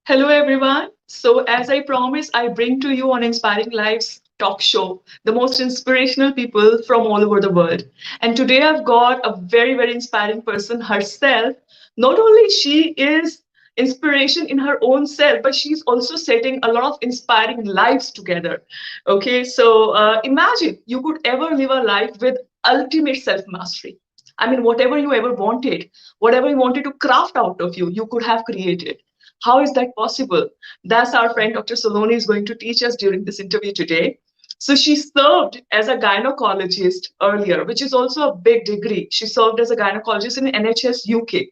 Hello, everyone. So, as I promised, I bring to you on Inspiring Lives talk show the most inspirational people from all over the world. And today I've got a very, very inspiring person herself. Not only she is inspiration in her own self, but she's also setting a lot of inspiring lives together. Okay, so imagine you could ever live a life with ultimate self mastery. I mean, whatever you ever wanted, whatever you wanted to craft out of you could have created. How is that possible? That's our friend Dr. Saloni is going to teach us during this interview today. So she served as a gynecologist earlier, which is also a big degree. She served as a gynecologist in NHS UK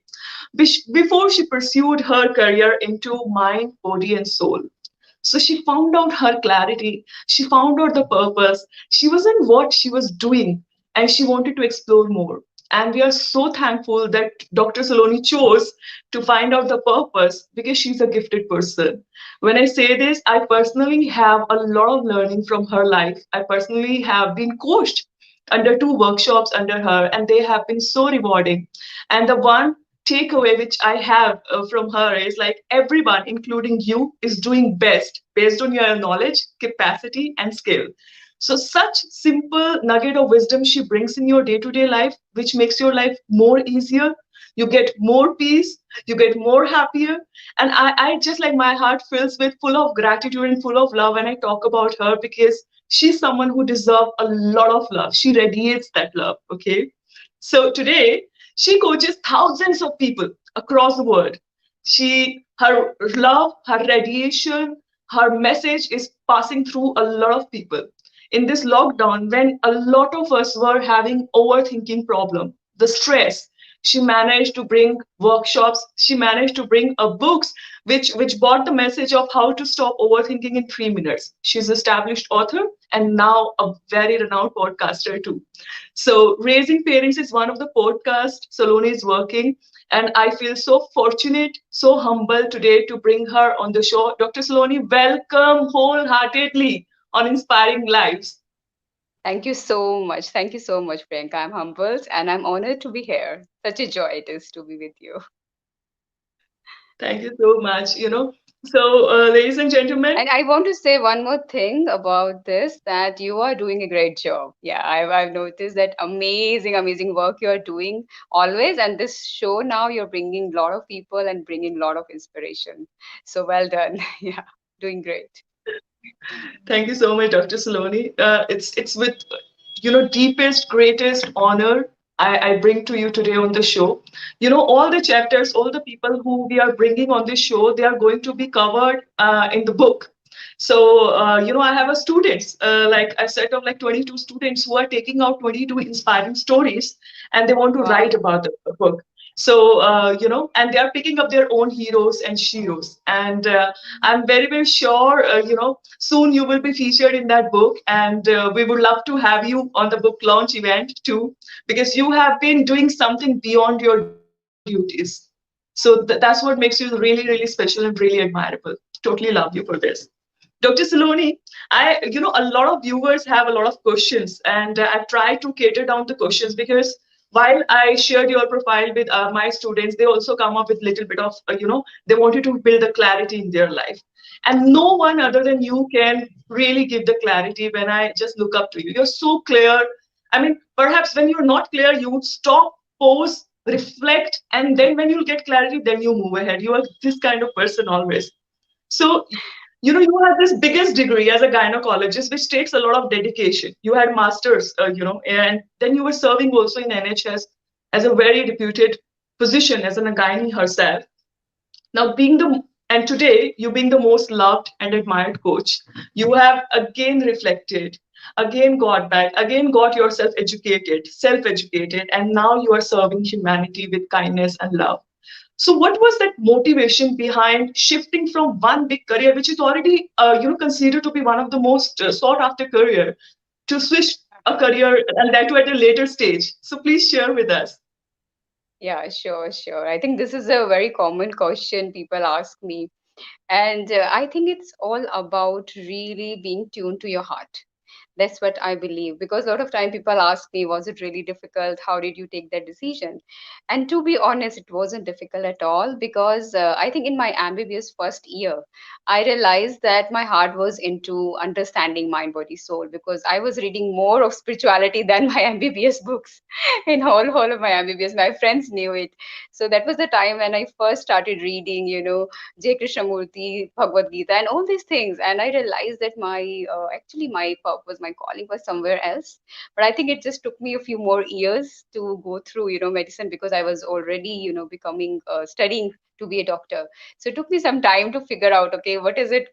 before she pursued her career into mind, body, and soul. So she found out her clarity. She found out the purpose. She wasn't what she was doing, and she wanted to explore more. And we are so thankful that Dr. Saloni chose to find out the purpose because she's a gifted person. When I say this, I personally have a lot of learning from her life. I personally have been coached under two workshops under her, and they have been so rewarding. And the one takeaway which I have from her is like everyone, including you, is doing best based on your knowledge, capacity, and skill. So, such simple nugget of wisdom she brings in your day to day life, which makes your life more easier. You get more peace, you get more happier. And I just like my heart fills with full of gratitude and full of love when I talk about her because she's someone who deserves a lot of love. She radiates that love. Okay. So today, she coaches thousands of people across the world. Her love, her radiation, her message is passing through a lot of people. In this lockdown, when a lot of us were having overthinking problem, the stress, she managed to bring workshops. She managed to bring books which brought the message of how to stop overthinking in 3 minutes. She's established author and now a very renowned podcaster too. So, Raising Parents is one of the podcasts Saloni is working, and I feel so fortunate, so humble today to bring her on the show. Dr. Saloni, welcome wholeheartedly on Inspiring Lives. Thank you so much. Thank you so much, Priyanka. I'm humbled and I'm honored to be here. Such a joy it is to be with you. Thank you so much. So, ladies and gentlemen, And I want to say one more thing about this that you are doing a great job. Yeah, I've noticed that amazing work you are doing always. And this show now, you're bringing a lot of people and bringing a lot of inspiration. So well done. Yeah, doing great. thank you so much, Dr. Saloni. It's with deepest, greatest honor I bring to you today on the show. All the chapters, all the people who we are bringing on this show, they are going to be covered in the book. So, I have a students, like I set up like 22 students who are taking out 22 inspiring stories and they want to write Wow. about the book. So, and they are picking up their own heroes and sheroes. And I'm very, very sure, soon you will be featured in that book. And we would love to have you on the book launch event too, because you have been doing something beyond your duties. So that's what makes you really, really special and really admirable. Totally love you for this. Dr. Saloni, a lot of viewers have a lot of questions, and I've tried to cater down the questions because while I shared your profile with my students, they also come up with little bit of, they wanted to build the clarity in their life. And no one other than you can really give the clarity when I just look up to you. You're so clear. I mean, perhaps when you're not clear, you would stop, pause, reflect, and then when you'll get clarity, then you move ahead. You are this kind of person always. So, you have this biggest degree as a gynecologist, which takes a lot of dedication. You had masters, and then you were serving also in NHS as a very reputed position as an gynae herself. Now, and today, you being the most loved and admired coach, you have again reflected, again got back, again got yourself educated, self educated, and now you are serving humanity with kindness and love. So, what was that motivation behind shifting from one big career, which is already, considered to be one of the most sought after career, to switch a career and that too at a later stage? So, please share with us. Yeah, sure. I think this is a very common question people ask me. And I think it's all about really being tuned to your heart. That's what I believe, because a lot of time people ask me, was it really difficult? How did you take that decision? And to be honest, it wasn't difficult at all, because I think in my MBBS first year, I realized that my heart was into understanding mind, body, soul, because I was reading more of spirituality than my MBBS books in whole of my MBBS. My friends knew it. So that was the time when I first started reading, J. Krishnamurti, Bhagavad Gita, and all these things. And I realized that actually my purpose, my calling was somewhere else. But I think it just took me a few more years to go through, medicine, because I was already, becoming, studying to be a doctor. So it took me some time to figure out, okay, what is it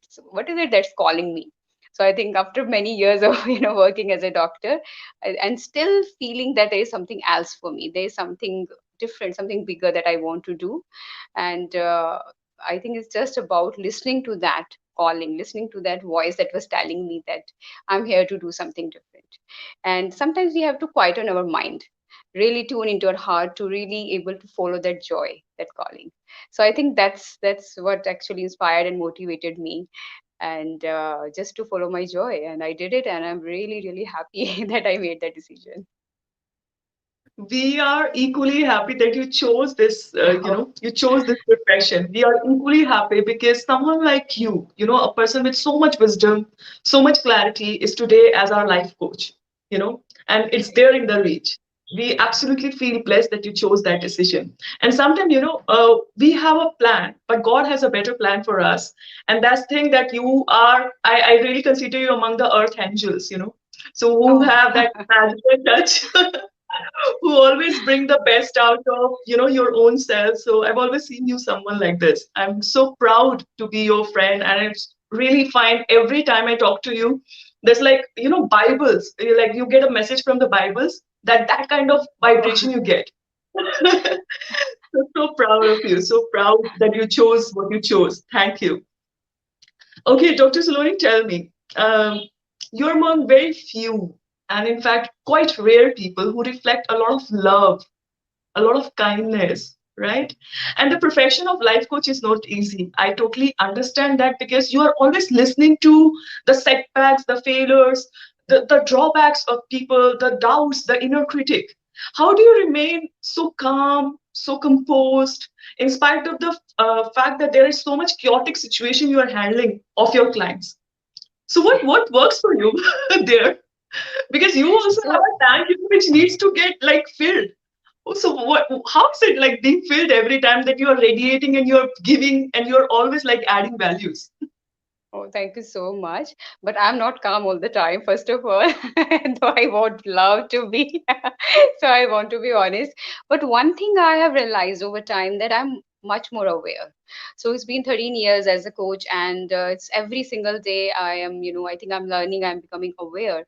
that's calling me? So I think after many years of, working as a doctor, and still feeling that there is something else for me, there is something different, something bigger that I want to do. And I think it's just about listening to that calling, listening to that voice that was telling me that I'm here to do something different. And sometimes we have to quieten our mind, really tune into our heart to really able to follow that joy, that calling. So I think that's what actually inspired and motivated me, and just to follow my joy. And I did it, and I'm really, really happy that I made that decision. We are equally happy that you chose this, you chose this profession. We are equally happy because someone like you, a person with so much wisdom, so much clarity, is today as our life coach, and it's there in the reach. We absolutely feel blessed that you chose that decision. And sometimes, we have a plan, but God has a better plan for us. And that's the thing that you are, I really consider you among the earth angels. So who Oh, have that magical touch who always bring the best out of your own self. So I've always seen you someone like this. I'm so proud to be your friend, and it's really fine every time I talk to you. There's like Bibles, like you get a message from the Bibles, that kind of vibration oh. you get. So proud of you, so proud that you chose what you chose. Thank you. Okay, Dr. Saloni, tell me, you're among very few, and in fact, quite rare people who reflect a lot of love, a lot of kindness, right? And the profession of life coach is not easy. I totally understand that because you are always listening to the setbacks, the failures, the drawbacks of people, the doubts, the inner critic. How do you remain so calm, so composed, in spite of the fact that there is so much chaotic situation you are handling of your clients? So what works for you there? Because you also have So a tank which needs to get like filled. So what? How is it like being filled every time that you are radiating and you're giving and you're always like adding values? Oh, thank you so much. But I'm not calm all the time, first of all, though I would love to be. So I want to be honest. But one thing I have realized over time, that I'm much more aware. So it's been 13 years as a coach, and it's every single day I am, I think I'm learning, I'm becoming aware.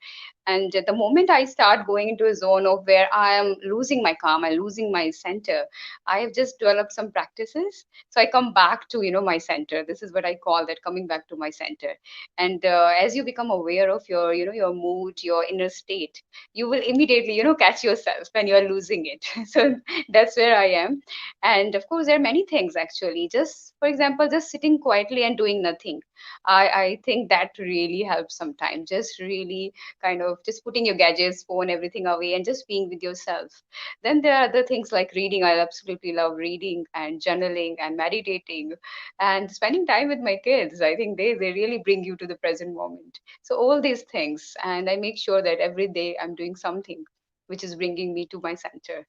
And the moment I start going into a zone of where I am losing my calm, I'm losing my center, I have just developed some practices. So I come back to, my center. This is what I call that, coming back to my center. And as you become aware of your, your mood, your inner state, you will immediately, catch yourself when you are losing it. So that's where I am. And of course, there are many things actually. Just for example, just sitting quietly and doing nothing. I think that really helps sometimes. Just really kind of just putting your gadgets, phone, everything away, and just being with yourself. Then there are other things like reading. I absolutely love reading and journaling and meditating and spending time with my kids. I think they really bring you to the present moment. So all these things, and I make sure that every day I'm doing something which is bringing me to my center.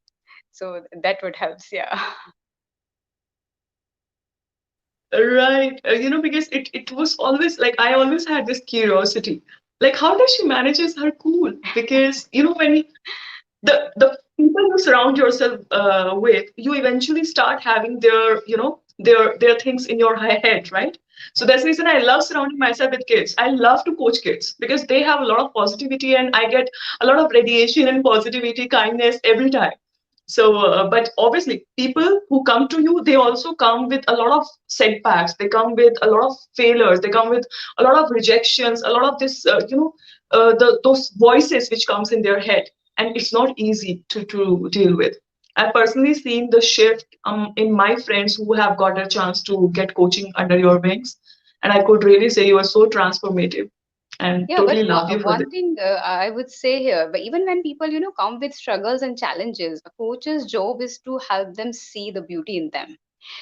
So that would helps, yeah. Right. Because it was always like I always had this curiosity. Like, how does she manages her cool? Because when the people you surround yourself with, you eventually start having their things in your head, right? So that's the reason I love surrounding myself with kids. I love to coach kids because they have a lot of positivity, and I get a lot of radiation and positivity, kindness every time. So, but obviously, people who come to you, they also come with a lot of setbacks. They come with a lot of failures. They come with a lot of rejections, a lot of this, those voices which comes in their head, and it's not easy to deal with. I've personally seen the shift in my friends who have got a chance to get coaching under your wings, and I could really say you are so transformative. and Yeah, but totally love you for this. one thing I would say here, but even when people, come with struggles and challenges, a coach's job is to help them see the beauty in them.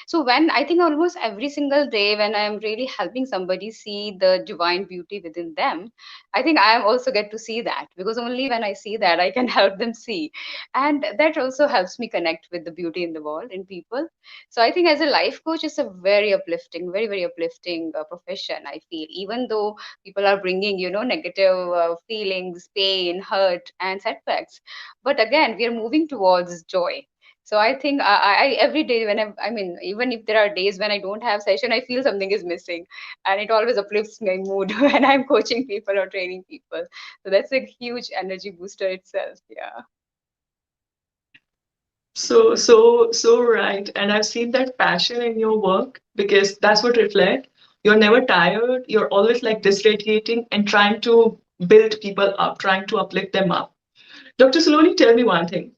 So when I think almost every single day when I'm really helping somebody see the divine beauty within them, I think I am also get to see that, because only when I see that I can help them see. And that also helps me connect with the beauty in the world, in people. So I think as a life coach, it's a very uplifting, very, very uplifting profession, I feel, even though people are bringing negative feelings, pain, hurt, and setbacks, but again we are moving towards joy. So I think I every day when I mean, even if there are days when I don't have session, I feel something is missing, and it always uplifts my mood when I'm coaching people or training people. So that's a huge energy booster itself. Yeah. So right. And I've seen that passion in your work because that's what reflect. You're never tired. You're always like disradiating and trying to build people up, trying to uplift them up. Dr. Saloni, tell me one thing.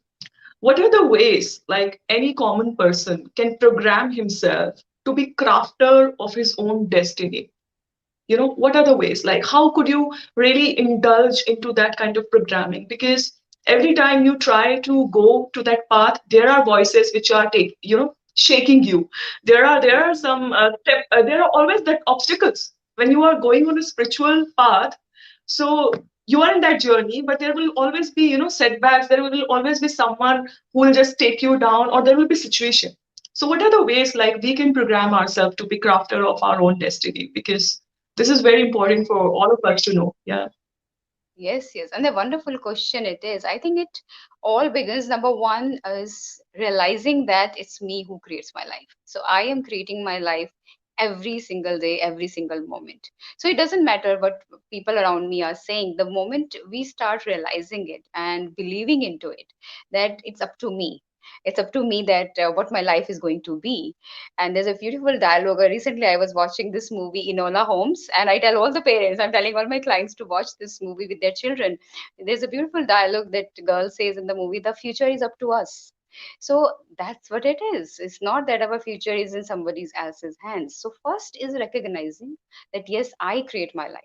What are the ways like any common person can program himself to be crafter of his own destiny? What are the ways, like how could you really indulge into that kind of programming? Because every time you try to go to that path, there are voices which are shaking you. There are some there are always that obstacles when you are going on a spiritual path. So you are in that journey, but there will always be setbacks. There will always be someone who will just take you down, or there will be situation. So what are the ways like we can program ourselves to be crafter of our own destiny? Because this is very important for all of us to know. Yeah. Yes, yes, and a wonderful question it is. I think it all begins, number one, is realizing that it's me who creates my life. So I am creating my life every single day, every single moment. So it doesn't matter what people around me are saying. The moment we start realizing it and believing into it, that it's up to me. It's up to me that what my life is going to be. And there's a beautiful dialogue. Recently, I was watching this movie, Enola Holmes, and I tell all the parents, I'm telling all my clients to watch this movie with their children. There's a beautiful dialogue that girl says in the movie, the future is up to us. So that's what it is. It's not that our future is in somebody else's hands. So first is recognizing that yes, I create my life.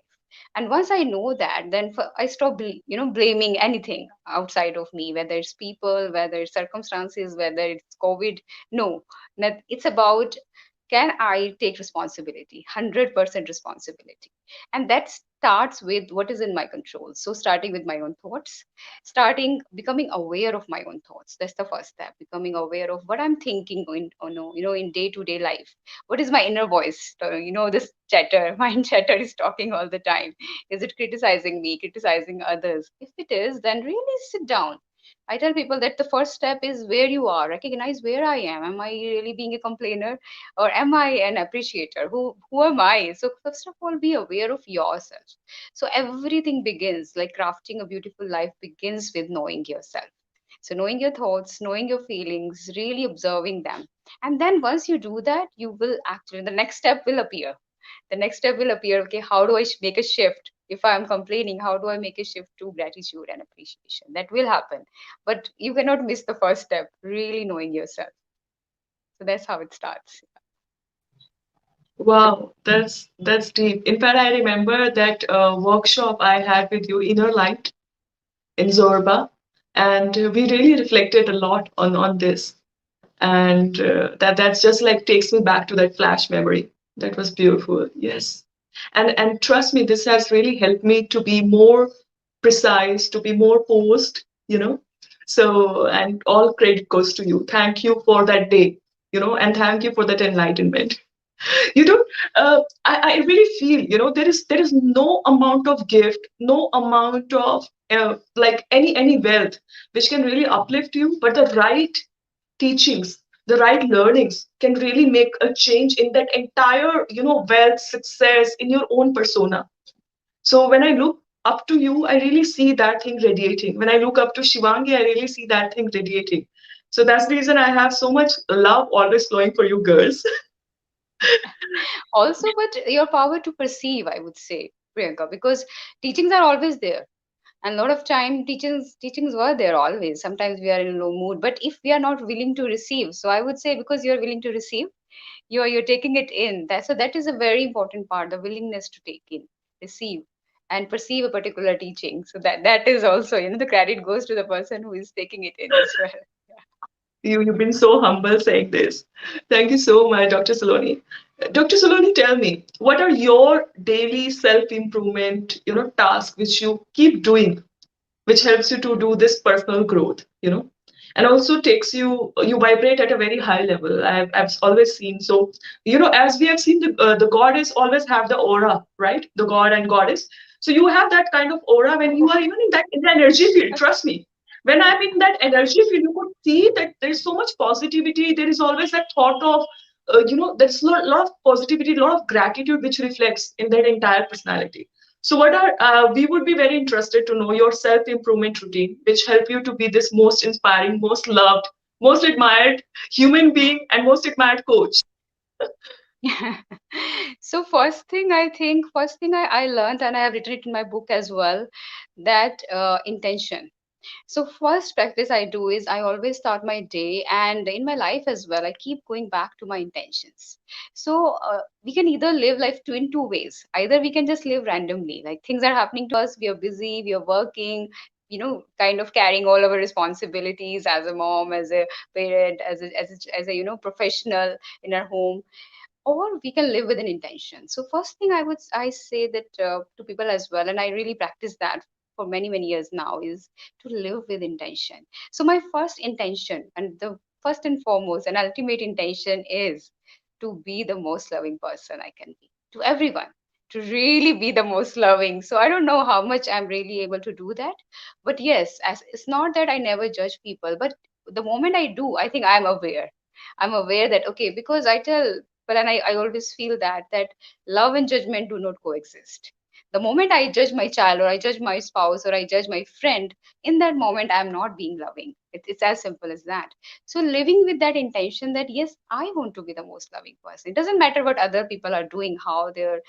And once I know that, then I stop blaming anything outside of me, whether it's people, whether it's circumstances, whether it's COVID. No, that it's about, can I take responsibility, 100% responsibility. And that starts with what is in my control. So starting with my own thoughts, starting becoming aware of my own thoughts. That's the first step, becoming aware of what I'm thinking in, or no, in day to day life. What is my inner voice? This chatter, mind chatter is talking all the time. Is it criticizing me, criticizing others? If it is, then really sit down. I tell people that the first step is where you are. Recognize where I am. Am I really being a complainer, or am I an appreciator? Who am I? So first of all, be aware of yourself. So everything begins, like crafting a beautiful life begins with knowing yourself. So knowing your thoughts, knowing your feelings, really observing them. And then once you do that, you will actually, the next step will appear. The next step will appear. Okay, how do I make a shift? If I'm complaining, how do I make a shift to gratitude and appreciation? That will happen. But you cannot miss the first step, really knowing yourself. So that's how it starts. Wow, that's deep. In fact, I remember that workshop I had with you, Inner Light, in Zorba, and we really reflected a lot on this, and that's just like takes me back to that flash memory. That was beautiful. Yes, and trust me, this has really helped me to be more precise, to be more posed. So, and all credit goes to you. Thank you for that day. And thank you for that enlightenment. you know I really feel there is no amount of gift, no amount of like any wealth which can really uplift you, but the right teachings, the right learnings can really make a change in that entire wealth, success in your own persona. So when I look up to you, I really see that thing radiating. When I look up to Shivangi, I really see that thing radiating. So that's the reason I have so much love always flowing for you girls. Also, but your power to perceive, I would say, Priyanka, because teachings are always there. And a lot of time teachings were there always. Sometimes we are in a low mood, but if we are not willing to receive, so I would say, because you're willing to receive, you're taking it in. That, so that is a very important part, the willingness to take in, receive, and perceive a particular teaching. So that is also, the credit goes to the person who is taking it in as well. You've been so humble saying this. Thank you so much, Dr. Saloni. Dr. Saloni, tell me, what are your daily self-improvement, tasks which you keep doing, which helps you to do this personal growth, and also takes you vibrate at a very high level. I've always seen. So, as we have seen, the goddess always have the aura, right? The god and goddess. So you have that kind of aura when you Oh. are even in the energy field. Trust me, when I'm in that energy field, you could see that there is so much positivity. There is always that thought of, there's a lot of positivity, a lot of gratitude which reflects in that entire personality. So, we would be very interested to know your self improvement routine, which help you to be this most inspiring, most loved, most admired human being, and most admired coach. So first thing I learned, and I have written it in my book as well, that intention. So first practice I do is I always start my day, and in my life as well, I keep going back to my intentions. So we can either live life in two ways. Either we can just live randomly, like things are happening to us, we are busy, we are working, kind of carrying all our responsibilities as a mom, as a parent, as a professional in our home, or we can live with an intention. So first thing I say that to people as well, and I really practice that for many years now, is to live with intention. So my first intention, and the first and foremost and ultimate intention, is to be the most loving person I can be to everyone, to really be the most loving. So I don't know how much I'm really able to do that, but yes, as it's not that I never judge people, but the moment I do, I think I'm aware that, okay, because I tell, but and I always feel that love and judgment do not coexist. The moment I judge my child, or I judge my spouse, or I judge my friend, in that moment I'm not being loving. It's as simple as that. So living with that intention that yes, I want to be the most loving person. It doesn't matter what other people are doing, how they're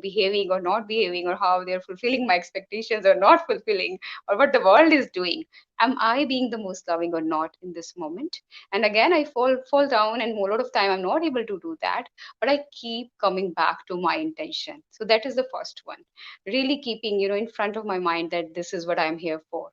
behaving or not behaving, or how they're fulfilling my expectations or not fulfilling, or what the world is doing. Am I being the most loving or not in this moment? And again, I fall down, and a lot of time I'm not able to do that, but I keep coming back to my intention. So that is the first one, really keeping in front of my mind that this is what I'm here for.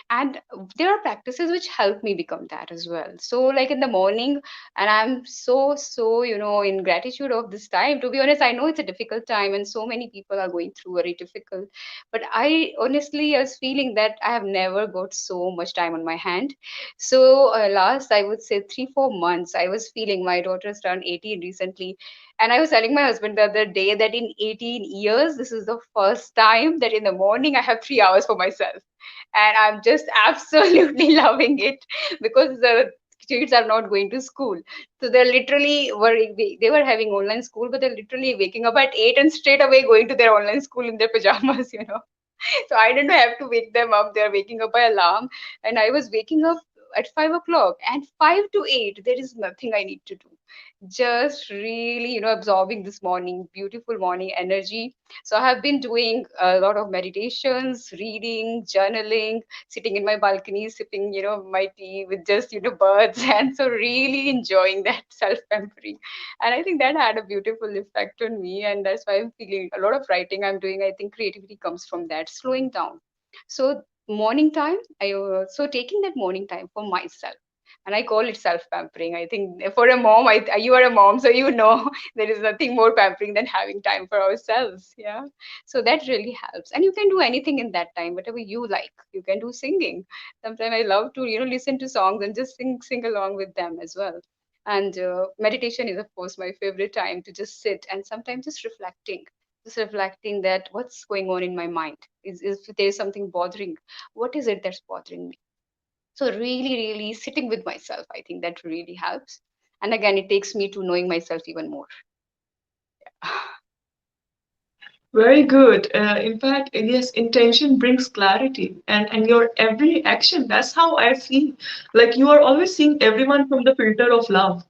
And there are practices which help me become that as well. So like in the morning, and I'm so in gratitude of this time. To be honest, I know it's a difficult time, and so many people are going through very difficult, but I honestly was feeling that I have never got so much time on my hand. So last, I would say 3 4 months, I was feeling, my daughter's turned 18 recently, and I was telling my husband the other day that in 18 years, this is the first time that in the morning I have 3 hours for myself, and I'm just absolutely loving it, because the kids are not going to school. So they're literally they were having online school, but they're literally waking up at 8 and straight away going to their online school in their pajamas. So I didn't have to wake them up. They're waking up by alarm, and I was waking up at 5 o'clock, and 5 to 8, there is nothing I need to do. Just really, absorbing this morning, beautiful morning energy. So I have been doing a lot of meditations, reading, journaling, sitting in my balcony, sipping, my tea with just, birds. And so really enjoying that self-pampering. And I think that had a beautiful effect on me. And that's why I'm feeling a lot of writing I'm doing. I think creativity comes from that, slowing down. So morning time, so taking that morning time for myself, and I call it self pampering. I think for a mom, you are a mom, so there is nothing more pampering than having time for ourselves. Yeah, so that really helps, and you can do anything in that time, whatever you like. You can do singing. Sometimes I love to listen to songs and just sing along with them as well. And meditation is of course my favorite time to just sit and sometimes just reflecting that what's going on in my mind, is if there's something bothering, what is it that's bothering me. So really sitting with myself, I think that really helps. And again, it takes me to knowing myself even more. Very good. In fact, yes, intention brings clarity, and your every action. That's how I feel. Like you are always seeing everyone from the filter of love.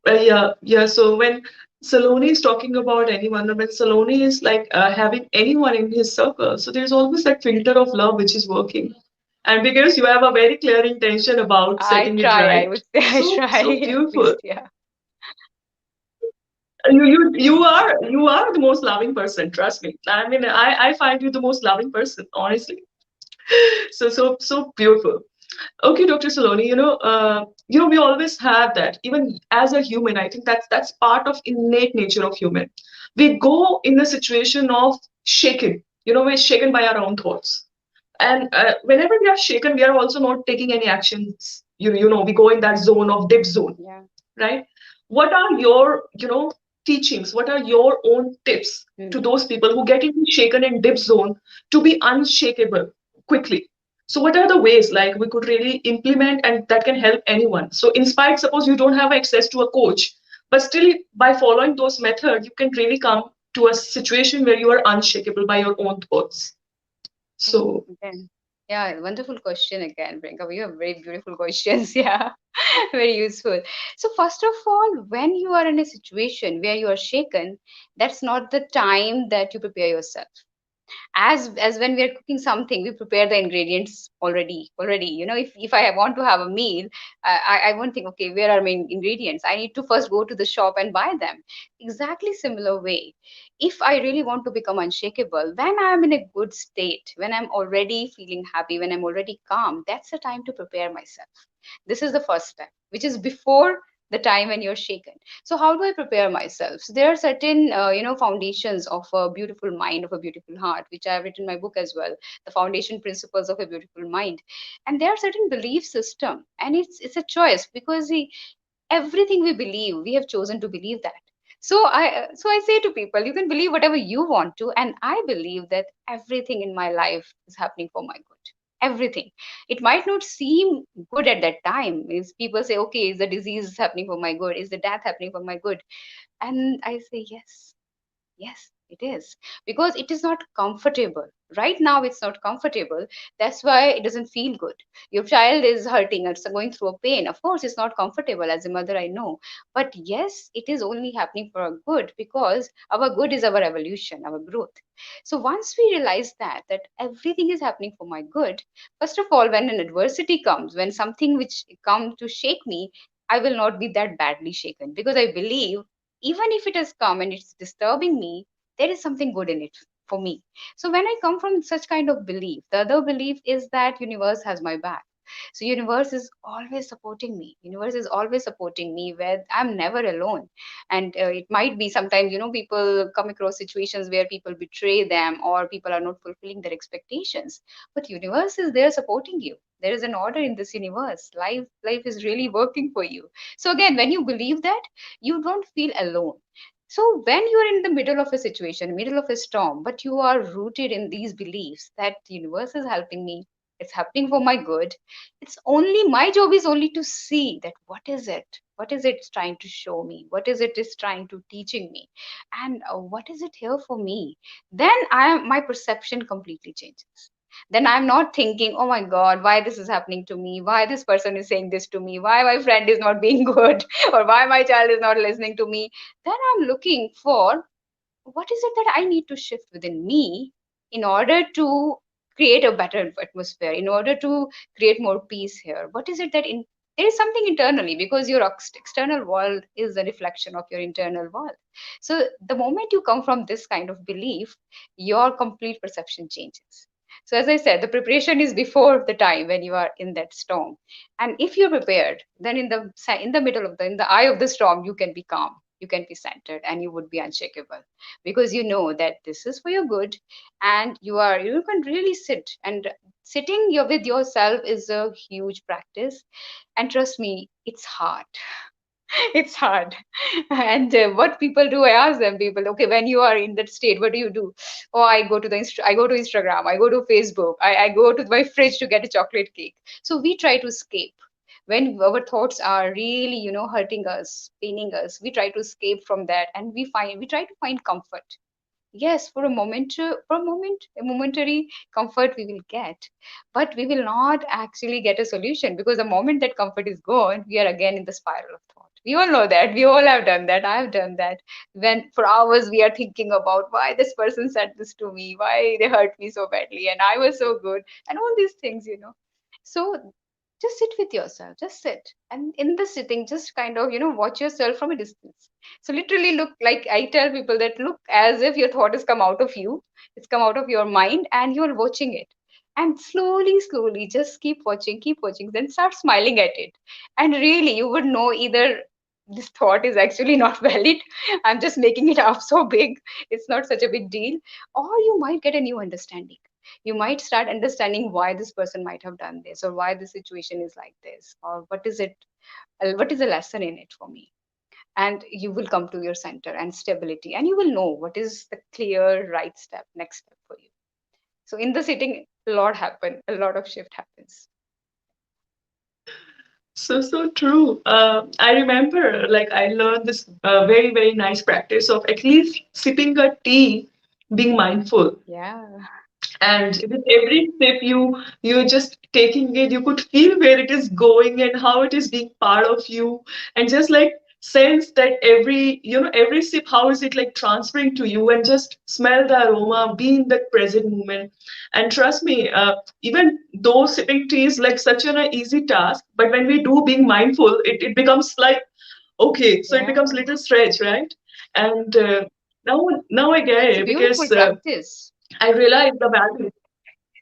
Yeah, yeah. So when Saloni is talking about anyone, when Saloni is like having anyone in his circle, so there's always that filter of love which is working. And because you have a very clear intention about I setting it try, I right, would say. I so try so at beautiful. least. Yeah. You are the most loving person. Trust me. I mean, I find you the most loving person, honestly. So beautiful. Okay, Dr. Saloni, we always have that. Even as a human, I think that's part of innate nature of human. We go in a situation of shaken. We're shaken by our own thoughts, and whenever we are shaken, we are also not taking any actions. We go in that zone of dip zone, Yeah. right? What are your, teachings? What are your own tips to Hmm. those people who get into shaken and dip zone to be unshakable quickly? So what are the ways like we could really implement and that can help anyone? So inspired, suppose you don't have access to a coach, but still by following those methods, you can really come to a situation where you are unshakable by your own thoughts. So Again, yeah, wonderful question again, Priyanka. You have very beautiful questions. Yeah, very useful. So, first of all, when you are in a situation where you are shaken, that's not the time that you prepare yourself. As when we are cooking something, we prepare the ingredients already. If I want to have a meal, I won't think, okay, where are my ingredients? I need to first go to the shop and buy them. Exactly similar way, if I really want to become unshakable, when I'm in a good state, when I'm already feeling happy, when I'm already calm, that's the time to prepare myself. This is the first step, which is before the time when you're shaken. So how do I prepare myself? So there are certain foundations of a beautiful mind, of a beautiful heart, which I have written in my book as well, the foundation principles of a beautiful mind. And there are certain belief system, and it's a choice, because everything we believe, we have chosen to believe that. So I say to people, you can believe whatever you want to, and I believe that everything in my life is happening for my good. Everything. It might not seem good at that time. Is people say, okay, is the disease happening for my good? Is the death happening for my good? And I say, yes. Yes, it is. Because it is not comfortable. Right now, it's not comfortable. That's why it doesn't feel good. Your child is hurting or going through a pain. Of course, it's not comfortable. As a mother, I know. But yes, it is only happening for our good, because our good is our evolution, our growth. So once we realize that everything is happening for my good, first of all, when an adversity comes, when something which comes to shake me, I will not be that badly shaken, because I believe even if it has come and it's disturbing me, there is something good in it for me. So when I come from such kind of belief, the other belief is that universe has my back. So universe is always supporting me. Universe is always supporting me, where I'm never alone. And it might be sometimes, people come across situations where people betray them, or people are not fulfilling their expectations. But universe is there supporting you. There is an order in this universe. Life is really working for you. So again, when you believe that, you don't feel alone. So when you are in the middle of a situation, middle of a storm, but you are rooted in these beliefs that the universe is helping me, it's happening for my good. It's only my job is only to see that what is it trying to show me, what is it is trying to teaching me, and what is it here for me. Then my perception completely changes. Then I'm not thinking, oh my god, why this is happening to me, why this person is saying this to me, why my friend is not being good, or why my child is not listening to me. Then I'm looking for what is it that I need to shift within me in order to create a better atmosphere, in order to create more peace here. What is it that there is something internally, because your external world is a reflection of your internal world. So the moment you come from this kind of belief, your complete perception changes. So as I said, the preparation is before the time when you are in that storm. And if you're prepared, then in the middle of the in the eye of the storm, you can be calm, you can be centered, and you would be unshakable, because you know that this is for your good. And you can really sit, and sitting with yourself is a huge practice. And trust me, it's hard. It's hard. And what people do, I ask them, people, okay, when you are in that state, what do you do? Oh, I go to Instagram, I go to Facebook, I go to my fridge to get a chocolate cake. So we try to escape. When our thoughts are really, hurting us, paining us, we try to escape from that, and we try to find comfort. Yes, for a moment, a momentary comfort we will get, but we will not actually get a solution, because the moment that comfort is gone, we are again in the spiral of thought. We all know that. We all have done that. I've done that. When for hours we are thinking about why this person said this to me, why they hurt me so badly, and I was so good, and all these things. So Just sit with yourself, just sit. And in the sitting, just kind of, watch yourself from a distance. So literally look, like I tell people, that look as if your thought has come out of you, it's come out of your mind, and you're watching it. And slowly, slowly, just keep watching, then start smiling at it. And really, you would know either this thought is actually not valid, I'm just making it up so big, it's not such a big deal, or you might get a new understanding. You might start understanding why this person might have done this, or why the situation is like this, or what is it, what is the lesson in it for me. And you will come to your center and stability, and you will know what is the clear right step, next step for you. So in the sitting, a lot happen, a lot of shift happens. So true. I remember, like, I learned this very, very nice practice of at least sipping a tea, being mindful. Yeah. And with every sip you're just taking it, you could feel where it is going and how it is being part of you, and just like sense that every sip, how is it like transferring to you, and just smell the aroma, be in that present moment. And trust me, even though sipping tea is like such an easy task, but when we do being mindful, it becomes like okay, so it Yeah, becomes little stretch, right? And now I get it's a it beautiful because practice. I realize the value.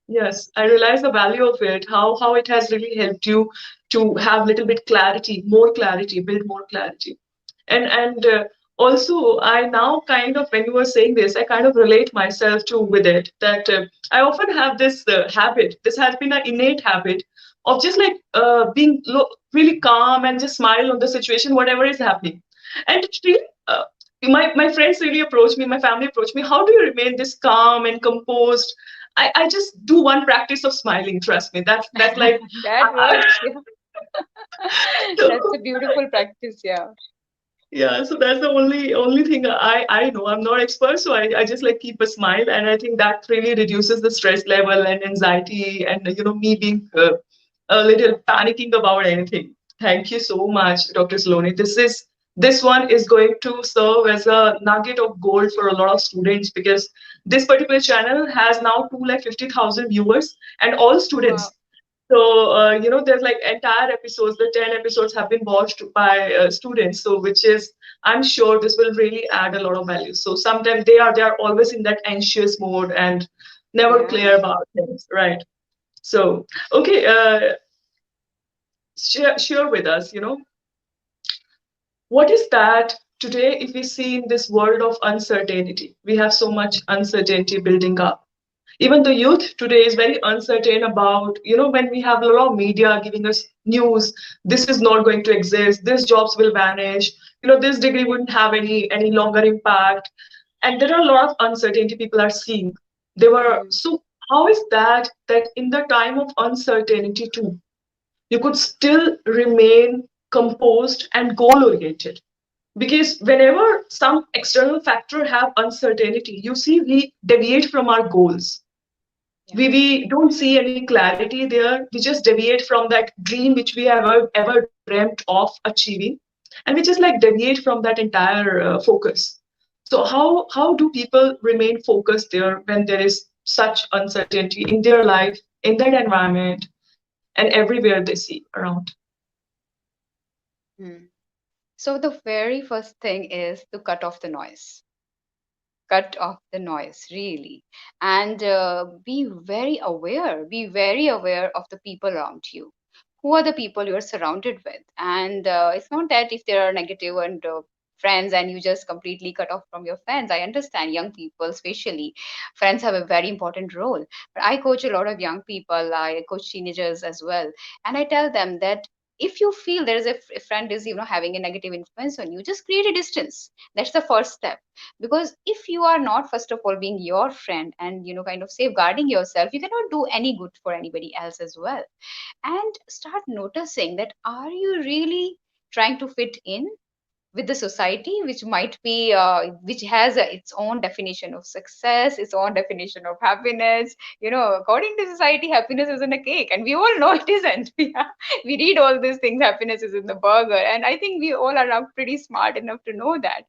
Yes, I realize the value of it, how it has really helped you to have little bit clarity, more clarity, build more clarity. And also I now kind of, when you were saying this, I kind of relate myself to with it, that I often have this habit. This has been an innate habit of just like being really calm and just smile on the situation, whatever is happening. And it's really, my friends really approach me, my family approach me, how do you remain this calm and composed? I just do one practice of smiling. Trust me, that's like That works. Yeah. That's so a beautiful practice. Yeah. yeah, so that's the only thing I know. I'm not expert, so I just like keep a smile, and I think that really reduces the stress level and anxiety, and me being a little panicking about anything. Thank you so much, Dr. Saloni. This one is going to serve as a nugget of gold for a lot of students, because this particular channel has now 250,000 viewers and all Wow. students. So, there's like entire episodes, the 10 episodes have been watched by students. So, which is, I'm sure this will really add a lot of value. So sometimes they are always in that anxious mode and never Yeah. clear about things, right? So, okay, share with us, what is that today, if we see in this world of uncertainty, we have so much uncertainty building up. Even the youth today is very uncertain about, when we have a lot of media giving us news, this is not going to exist, this jobs will vanish, this degree wouldn't have any longer impact. And there are a lot of uncertainty people are seeing. They were Mm. so, how is that in the time of uncertainty too, you could still remain composed and goal oriented? Because whenever some external factor have uncertainty, you see we deviate from our goals. Yeah. We don't see any clarity there. We just deviate from that dream which we have ever dreamt of achieving, and we just like deviate from that entire focus. So how do people remain focused there when there is such uncertainty in their life, in that environment, and everywhere they see around? Mm. So the very first thing is to cut off the noise. Cut off the noise, really. And be very aware of the people around you. Who are the people you're surrounded with? And it's not that if there are negative and friends and you just completely cut off from your friends. I understand young people, especially friends, have a very important role. But I coach a lot of young people. I coach teenagers as well, and I tell them that if you feel there is a friend is having a negative influence on you, just create a distance. That's the first step. Because if you are not, first of all, being your friend and kind of safeguarding yourself, you cannot do any good for anybody else as well. And start noticing that, are you really trying to fit in with the society, which might be which has its own definition of success, its own definition of happiness. According to society, happiness isn't a cake, and we all know it isn't. Yeah. We read all these things, happiness is in the burger, and I think we all are now pretty smart enough to know that.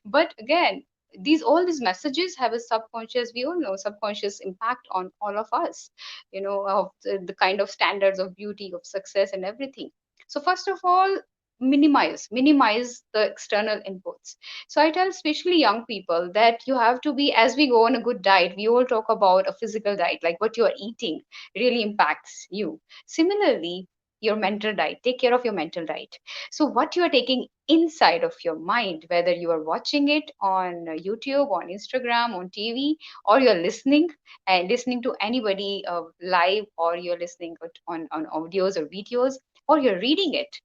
But again, these all these messages have a subconscious, we all know, subconscious impact on all of us, of the kind of standards of beauty, of success, and everything. So first of all, minimize the external inputs. So I tell especially young people that you have to be, as we go on a good diet, we all talk about a physical diet, like what you are eating really impacts you. Similarly, your mental diet, take care of your mental diet. So what you are taking inside of your mind, whether you are watching it on YouTube, on Instagram, on TV, or you're listening and listening to anybody live, or you're listening on audios or videos, or you're reading it,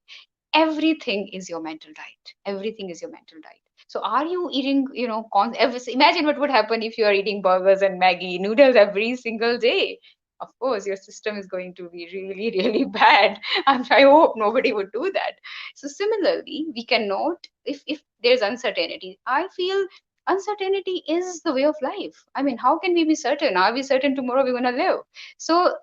everything is your mental diet. Everything is your mental diet. So are you eating, imagine what would happen if you are eating burgers and Maggie noodles every single day. Of course your system is going to be really really bad. I hope nobody would do that. So similarly, we cannot, if there's uncertainty, I feel uncertainty is the way of life. I mean, how can we be certain? Are we certain tomorrow we're going to live? So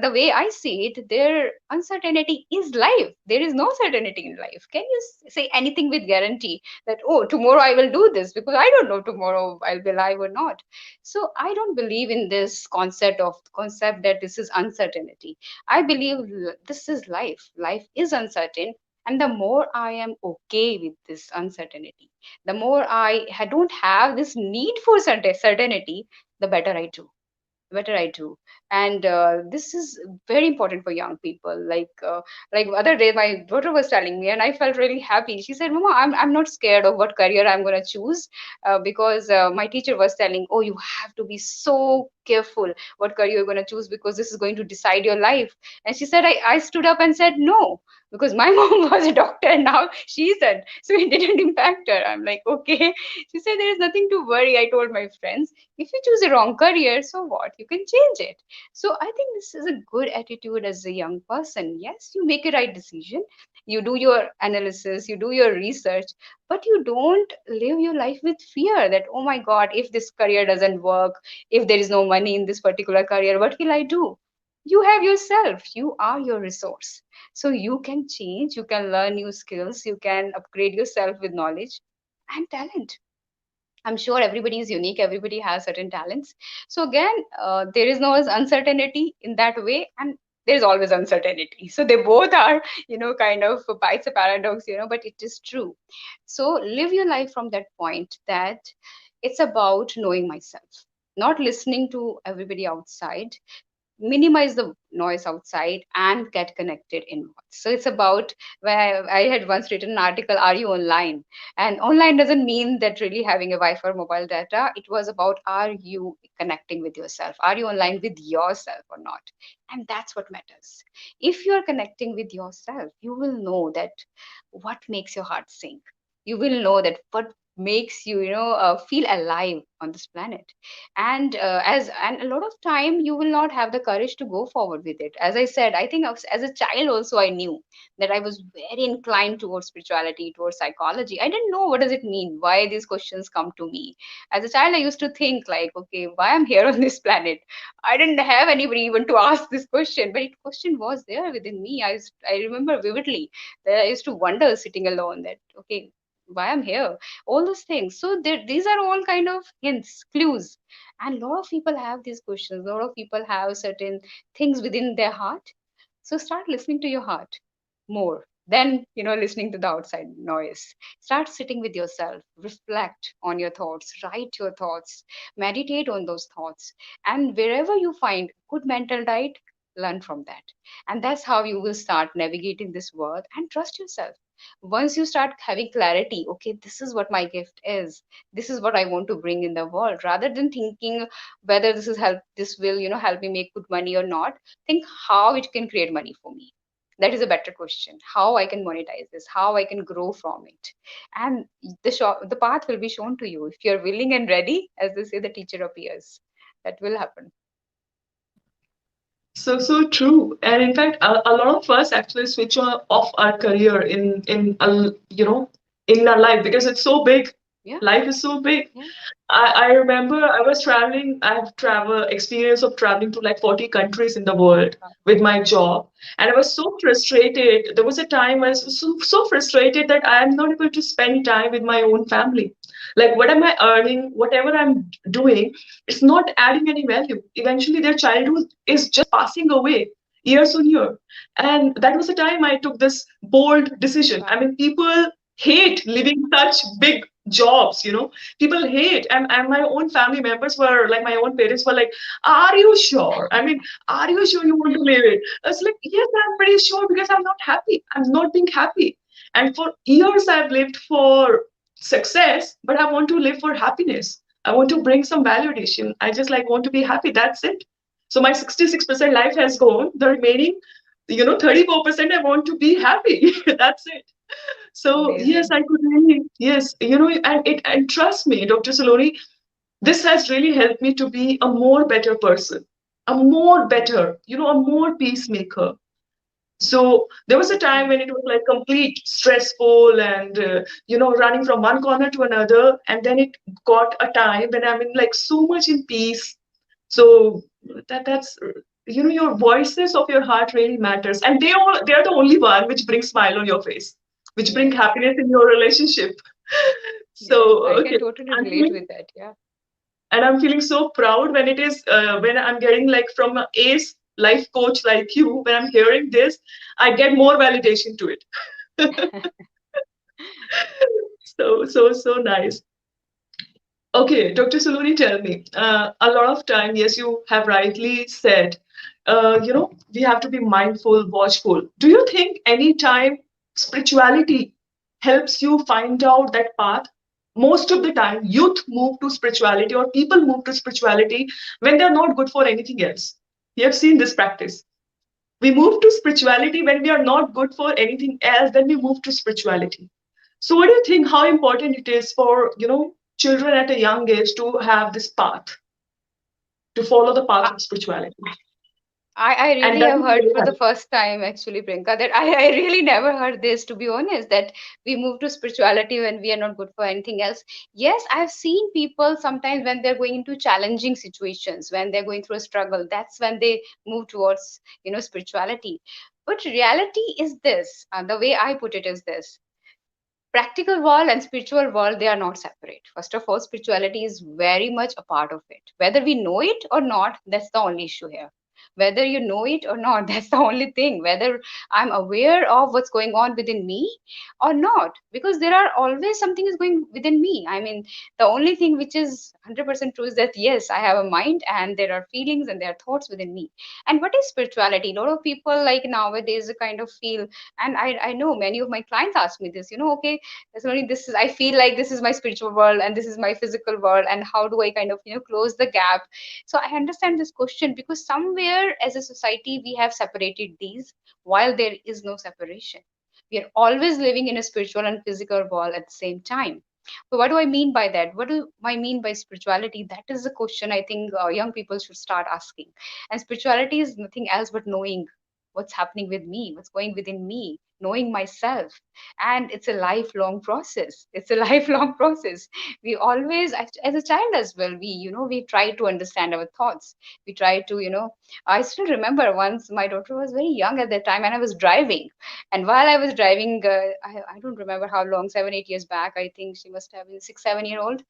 the way I see it, their uncertainty is life. There is no certainty in life. Can you say anything with guarantee that, oh, tomorrow I will do this, because I don't know tomorrow I'll be alive or not. So I don't believe in this concept that this is uncertainty. I believe this is life. Life is uncertain. And the more I am okay with this uncertainty, the more don't have this need for certainty, the better I do. And this is very important for young people. Like other day my daughter was telling me, and I felt really happy. She said, Mama, I'm not scared of what career I'm going to choose, because my teacher was telling, oh, you have to be so careful what career you're going to choose, because this is going to decide your life. And she said, I stood up and said no, because my mom was a doctor and now she's an, so it didn't impact her. I'm like, okay. She said, there is nothing to worry. I told my friends, if you choose a wrong career, so what? You can change it. So I think this is a good attitude as a young person. Yes, you make a right decision. You do your analysis, you do your research, but you don't live your life with fear that, oh my God, if this career doesn't work, if there is no money in this particular career, what will I do? You have yourself, you are your resource. So you can change, you can learn new skills, you can upgrade yourself with knowledge and talent. I'm sure everybody is unique, everybody has certain talents. So again, there is no uncertainty in that way, and there's always uncertainty. So they both are, kind of, it's a paradox, but it is true. So live your life from that point that it's about knowing myself, not listening to everybody outside, minimize the noise outside and get connected inwards. So it's about, where I had once written an article, are you online? And online doesn't mean that really having a Wi-Fi or mobile data. It was about, are you connecting with yourself? Are you online with yourself or not? And that's what matters. If you're connecting with yourself, you will know that what makes your heart sing. You will know that what makes you, feel alive on this planet. And a lot of time you will not have the courage to go forward with it. As I said, I think as a child also I knew that I was very inclined towards spirituality, towards psychology. I didn't know what does it mean, why these questions come to me. As a child I used to think like, okay, why I'm here on this planet. I didn't have anybody even to ask this question, but it question was there within me. I remember vividly that I used to wonder sitting alone that, okay, why I'm here, all those things. So these are all kind of hints, clues. And a lot of people have these questions. A lot of people have certain things within their heart. So start listening to your heart more than, listening to the outside noise. Start sitting with yourself, reflect on your thoughts, write your thoughts, meditate on those thoughts. And wherever you find good mental diet, learn from that. And that's how you will start navigating this world and trust yourself. Once you start having clarity, okay, this is what my gift is, this is what I want to bring in the world, rather than thinking whether this will, help me make good money or not, think how it can create money for me. That is a better question. How I can monetize this, how I can grow from it. And the path will be shown to you. If you're willing and ready, as they say, the teacher appears. That will happen. So true. And in fact, a lot of us actually switch off our career in in our life because it's so big. Yeah. Life is so big. Yeah. I remember I was traveling, I have travel experience of traveling to like 40 countries in the world with my job. And I was so frustrated. There was a time I was so frustrated that I am not able to spend time with my own family. Like, what am I earning? Whatever I'm doing, it's not adding any value. Eventually, their childhood is just passing away years on year. And that was the time I took this bold decision. I Wow. mean, people hate living such big jobs, people hate, and my own family members were like, my own parents were like, are you sure? I mean, are you sure you want to live it? I was like, yes, I'm pretty sure, because I'm not happy, I'm not being happy. And for years I've lived for success, but I want to live for happiness. I want to bring some validation. I just like want to be happy, that's it. So my 66% life has gone. The remaining 34% I want to be happy. That's it. So yes, Amazing. I could really, yes, and trust me, Dr. Saloni, this has really helped me to be a more better person, a more better, a more peacemaker. So there was a time Yeah. when it was like complete stressful and running from one corner to another, and then it got a time when I'm in like so much in peace. So that's your voices of your heart really matters, and they are the only one which brings smile on your face, which bring Yes. happiness in your relationship. Yes. So I can okay, totally I'm relate feeling with that. Yeah. and I'm feeling so proud when it is when I'm getting like from an ace life coach like you. When I'm hearing this, I get more validation to it. So nice. Okay, Dr. Saloni, tell me. A lot of time, yes, you have rightly said, we have to be mindful, watchful. Do you think any time spirituality helps you find out that path? Most of the time, youth move to spirituality or people move to spirituality when they're not good for anything else. We have seen this practice. We move to spirituality when we are not good for anything else, then we move to spirituality. So what do you think how important it is for, children at a young age to have this path, to follow the path of spirituality? I And really that have is heard very for the helpful. first time, actually, Priyanka, that I really never heard this, to be honest, that we move to spirituality when we are not good for anything else. Yes, I've seen people sometimes when they're going into challenging situations, when they're going through a struggle, that's when they move towards, spirituality. But reality is this, the way I put it is this: practical world and spiritual world, they are not separate. First of all, spirituality is very much a part of it, whether we know it or not. That's the only issue here. Whether you know it or not, that's the only thing. Whether I'm aware of what's going on within me or not, because there are always something is going within me. I mean, the only thing which is 100% true is that yes, I have a mind and there are feelings and there are thoughts within me. And what is spirituality? A lot of people like nowadays kind of feel, and I know many of my clients ask me this, okay, there's only this is, I feel like this is my spiritual world and this is my physical world, and how do I kind of close the gap? So I understand this question, because somewhere as a society we have separated these, while there is no separation. We are always living in a spiritual and physical world at the same time. So what do I mean by that? What do I mean by spirituality? That is the question I think young people should start asking. And spirituality is nothing else but knowing what's happening with me, what's going within me, knowing myself. And it's a lifelong process. It's a lifelong process. We always, as a child as well, we try to understand our thoughts. We try to, I still remember once my daughter was very young at that time and I was driving. And while I was driving, I don't remember how long, 7 8 years back, I think she must have been 6 7 year old,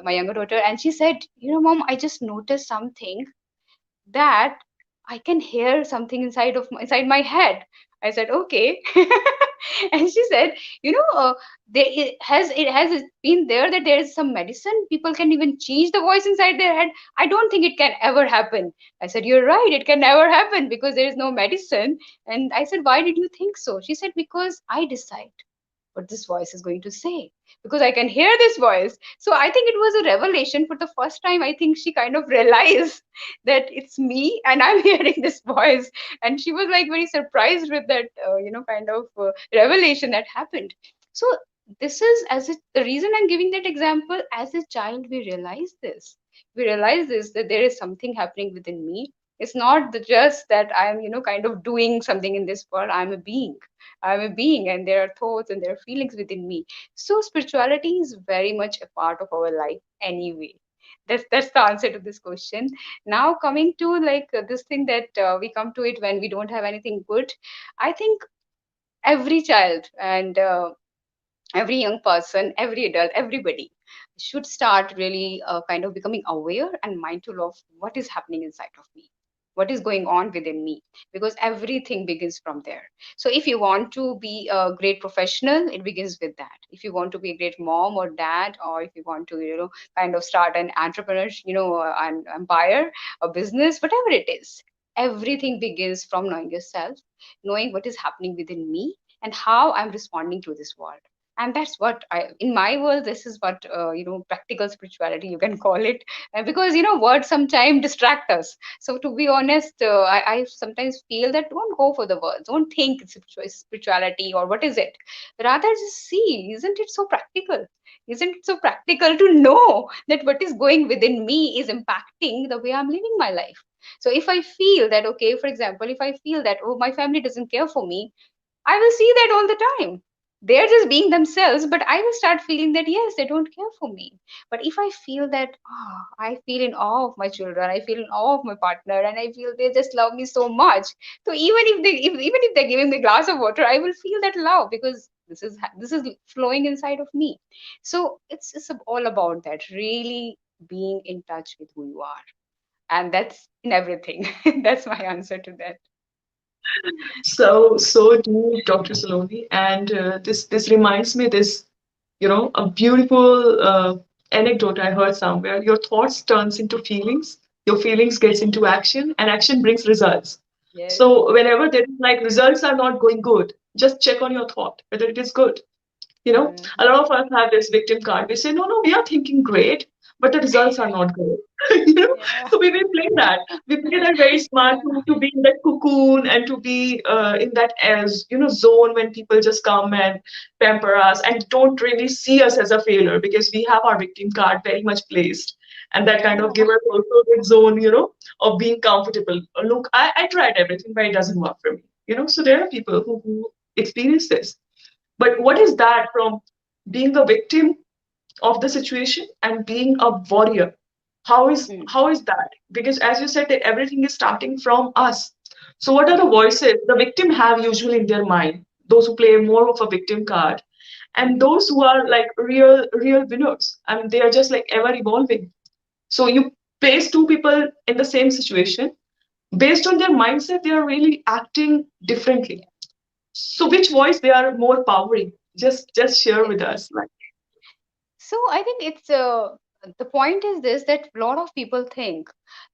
my younger daughter, and she said, mom, I just noticed something, that I can hear something inside my head. I said, okay. And she said, it has been there that there is some medicine. People can even change the voice inside their head. I don't think it can ever happen. I said, you're right. It can never happen because there is no medicine. And I said, why did you think so? She said, because I decide what this voice is going to say, because I can hear this voice. So I think it was a revelation for the first time. I think she kind of realized that it's me and I'm hearing this voice. And she was like very surprised with that, kind of revelation that happened. So this is the reason I'm giving that example. As a child, we realize this. We realize this, that there is something happening within me, It's not just that I'm, kind of doing something in this world. I'm a being. I'm a being, and there are thoughts and there are feelings within me. So spirituality is very much a part of our life anyway. That's the answer to this question. Now coming to like this thing that we come to it when we don't have anything good. I think every child and every young person, every adult, everybody should start really kind of becoming aware and mindful of what is happening inside of me, what is going on within me, because everything begins from there. So if you want to be a great professional, it begins with that. If you want to be a great mom or dad, or if you want to, kind of start an entrepreneur, an empire, a business, whatever it is, everything begins from knowing yourself, knowing what is happening within me and how I'm responding to this world. And that's what I, in my world, this is what practical spirituality you can call it. Because words sometimes distract us. So to be honest, I sometimes feel that don't go for the words, don't think it's spirituality or what is it, rather just see, isn't it so practical? Isn't it so practical to know that what is going within me is impacting the way I'm living my life? So if I feel that, okay, for example, if I feel that, oh, my family doesn't care for me, I will see that all the time. They're just being themselves, but I will start feeling that yes, they don't care for me. But if I feel that, I feel in awe of my children, I feel in awe of my partner, and I feel they just love me so much. So even if they're giving me a glass of water, I will feel that love because this is flowing inside of me. So it's all about that, really being in touch with who you are, and that's in everything. That's my answer to that. So do Dr. Saloni, and this reminds me this, a beautiful anecdote I heard somewhere. Your thoughts turns into feelings, your feelings gets into action, and action brings results. Yes. So whenever there is like results are not going good, just check on your thought whether it is good. A Mhm. lot of us have this victim card. We say, no, no, we are thinking great, but the results are not great. Yeah. So we will play that. We play that very smart Yeah. to be in that cocoon and to be in that as zone when people just come and pamper us and don't really see us as a failure because we have our victim card very much placed. And that kind of Yeah. give us also that zone, of being comfortable. Look, I tried everything, but it doesn't work for me. So there are people who experience this, but what is that from being a victim of the situation and being a warrior? How is Mm. how is that? Because as you said, that everything is starting from us. So what are the Yeah. voices the victim have usually in their mind? Those who play more of a victim card, and Mm. those who are like real winners. I mean, they are just like ever evolving. So you place two people in the same situation, based on their mindset, they are really acting differently. Yeah. So which voice they are more powering? Just share Yes. with us. Like, So I think it's the point is this, that a lot of people think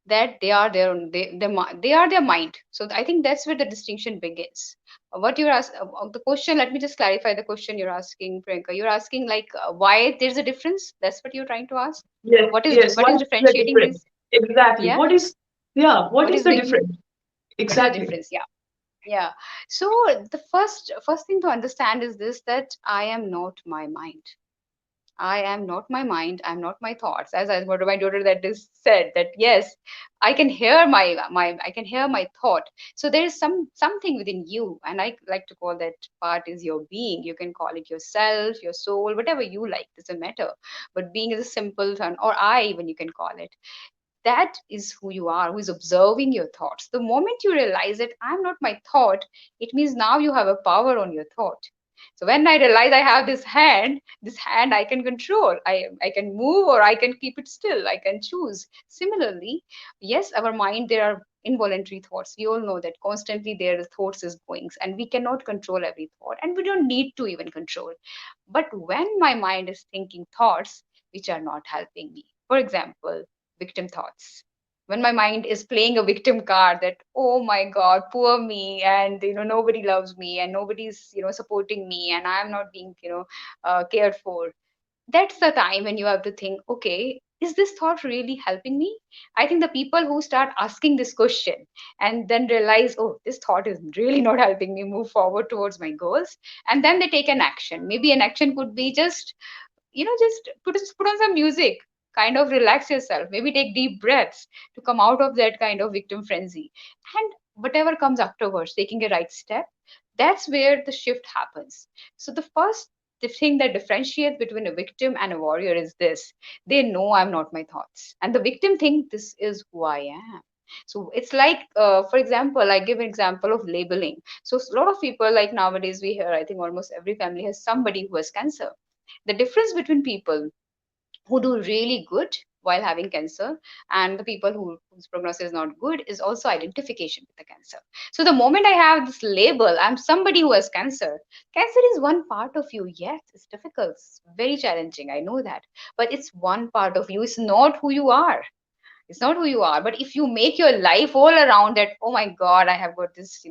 that they are their own, they are their mind. So I think that's where the distinction begins. What you're asking, the question, let me just clarify the question you're asking, Priyanka. You're asking like why there's a difference? That's what you're trying to ask. yes, yes. What What is is the differentiating difference? this? Exactly. Yeah. What What is is the making? difference? What is the Exactly. difference? Yeah. Yeah. So the first thing to understand is this, that I am not my mind. I am not my mind. I'm not my thoughts. As I, what my daughter that is said that yes, I can hear I can hear my thought. So there is something within you, and I like to call that part is your being. You can call it yourself, your soul, whatever you like. Doesn't matter. But being is a simple term, or I even you can call it. That is who you are, who is observing your thoughts. The moment you realize that I'm not my thought, it means now you have a power on your thought. So when I realize I have this hand I can control. I can move or I can keep it still. I can choose. Similarly, yes, our mind, there are involuntary thoughts. We all know that constantly there are thoughts is going, and we cannot control every thought, and we don't need to even control. But when my mind is thinking thoughts which are not helping me, for example, victim thoughts, when my mind is playing a victim card that, oh my god, poor me, and nobody loves me, and nobody's supporting me, and I'm not being cared for, that's the time when you have to think, okay, is this thought really helping me? I think the people who start asking this question and then realize, oh, this thought is really not helping me move forward towards my goals, and then they take an action. Maybe an action could be just just put on some music, kind of relax yourself, maybe take deep breaths to come out of that kind of victim frenzy. And whatever comes afterwards, taking a right step, that's where the shift happens. So the thing that differentiates between a victim and a warrior is this: they know I'm not my thoughts, and the victim think this is who I am. So it's like, for example, I give an example of labeling. So a lot of people, like nowadays we hear, I think almost every family has somebody who has cancer. The difference between people who do really good while having cancer and the people whose prognosis is not good is also identification with the cancer. So the moment I have this label, I'm somebody who has cancer. Cancer is one part of you. Yes, it's difficult, it's very challenging, I know that, but it's one part of you. It's not who you are. It's not who you are. But if you make your life all around that, oh my god, I have got this,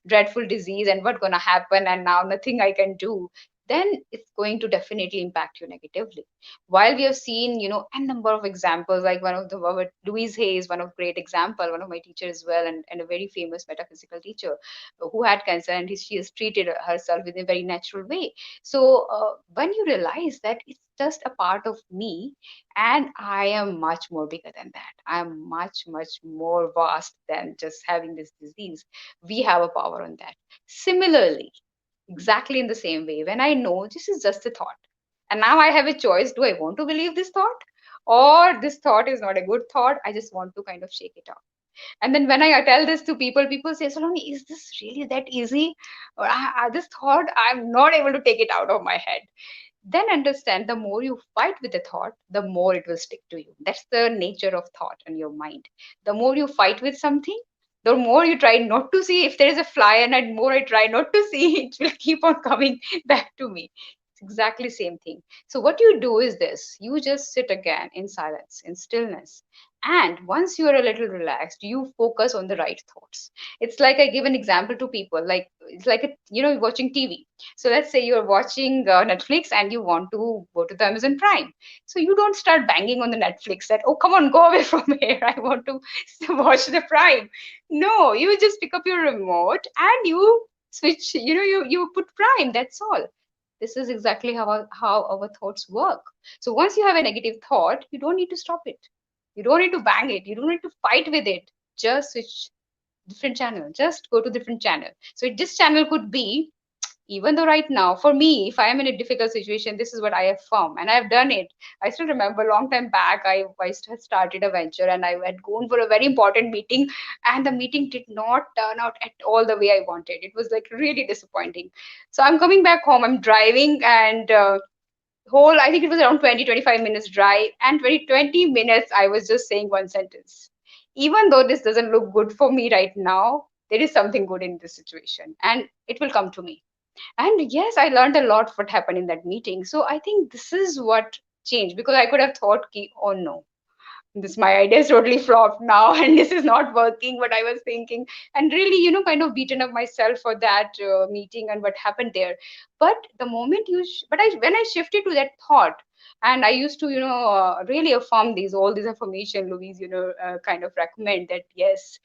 dreadful disease, and what's going to happen, and now nothing I can do, then it's going to definitely impact you negatively. While we have seen, a number of examples, like one of the Louise Hay is one of great example, one of my teachers as well, and a very famous metaphysical teacher who had cancer, and she has treated herself in a very natural way. So when you realize that it's just a part of me, and I am much more bigger than that, I am much much more vast than just having this disease, we have a power on that. Similarly, exactly in the same way, when I know this is just a thought, and now I have a choice: do I want to believe this thought, or this thought is not a good thought? I just want to kind of shake it off. And then when I tell this to people, people say, Saloni, is this really that easy? Or this thought, I'm not able to take it out of my head. Then understand, the more you fight with the thought, the more it will stick to you. That's the nature of thought in your mind. The more you fight with something, the more you try not to see. If there is a fly and the more I try not to see, it will keep on coming back to me. It's exactly same thing. So what you do is this: you just sit again in silence, in stillness. And once you are a little relaxed, you focus on the right thoughts. It's like I give an example to people, like it's like watching TV. So let's say you're watching Netflix and you want to go to the Amazon Prime. So you don't start banging on the Netflix that, oh, come on, go away from here. I want to watch the Prime. No, you just pick up your remote and you switch, you put Prime. That's all. This is exactly how our thoughts work. So once you have a negative thought, you don't need to stop it. You don't need to bang it. You don't need to fight with it. Just switch different channel. Just go to different channel. So this channel could be, even though right now for me, if I am in a difficult situation, this is what I have found, and I've done it. I still remember a long time back, I started a venture, and I had gone for a very important meeting, and the meeting did not turn out at all the way I wanted. It was like really disappointing. So I'm coming back home, I'm driving, and whole, I think it was around 20-25 minutes drive, and 20 minutes I was just saying one sentence: even though this doesn't look good for me right now, there is something good in this situation, and it will come to me. And yes, I learned a lot what happened in that meeting. So I think this is what changed, because I could have thought, oh no, this my idea is totally flopped now and this is not working what I was thinking, and really, kind of beaten up myself for that meeting and what happened there. But the moment but I when I shifted to that thought, and I used to, really affirm all these affirmation, Louise, kind of recommend that yes,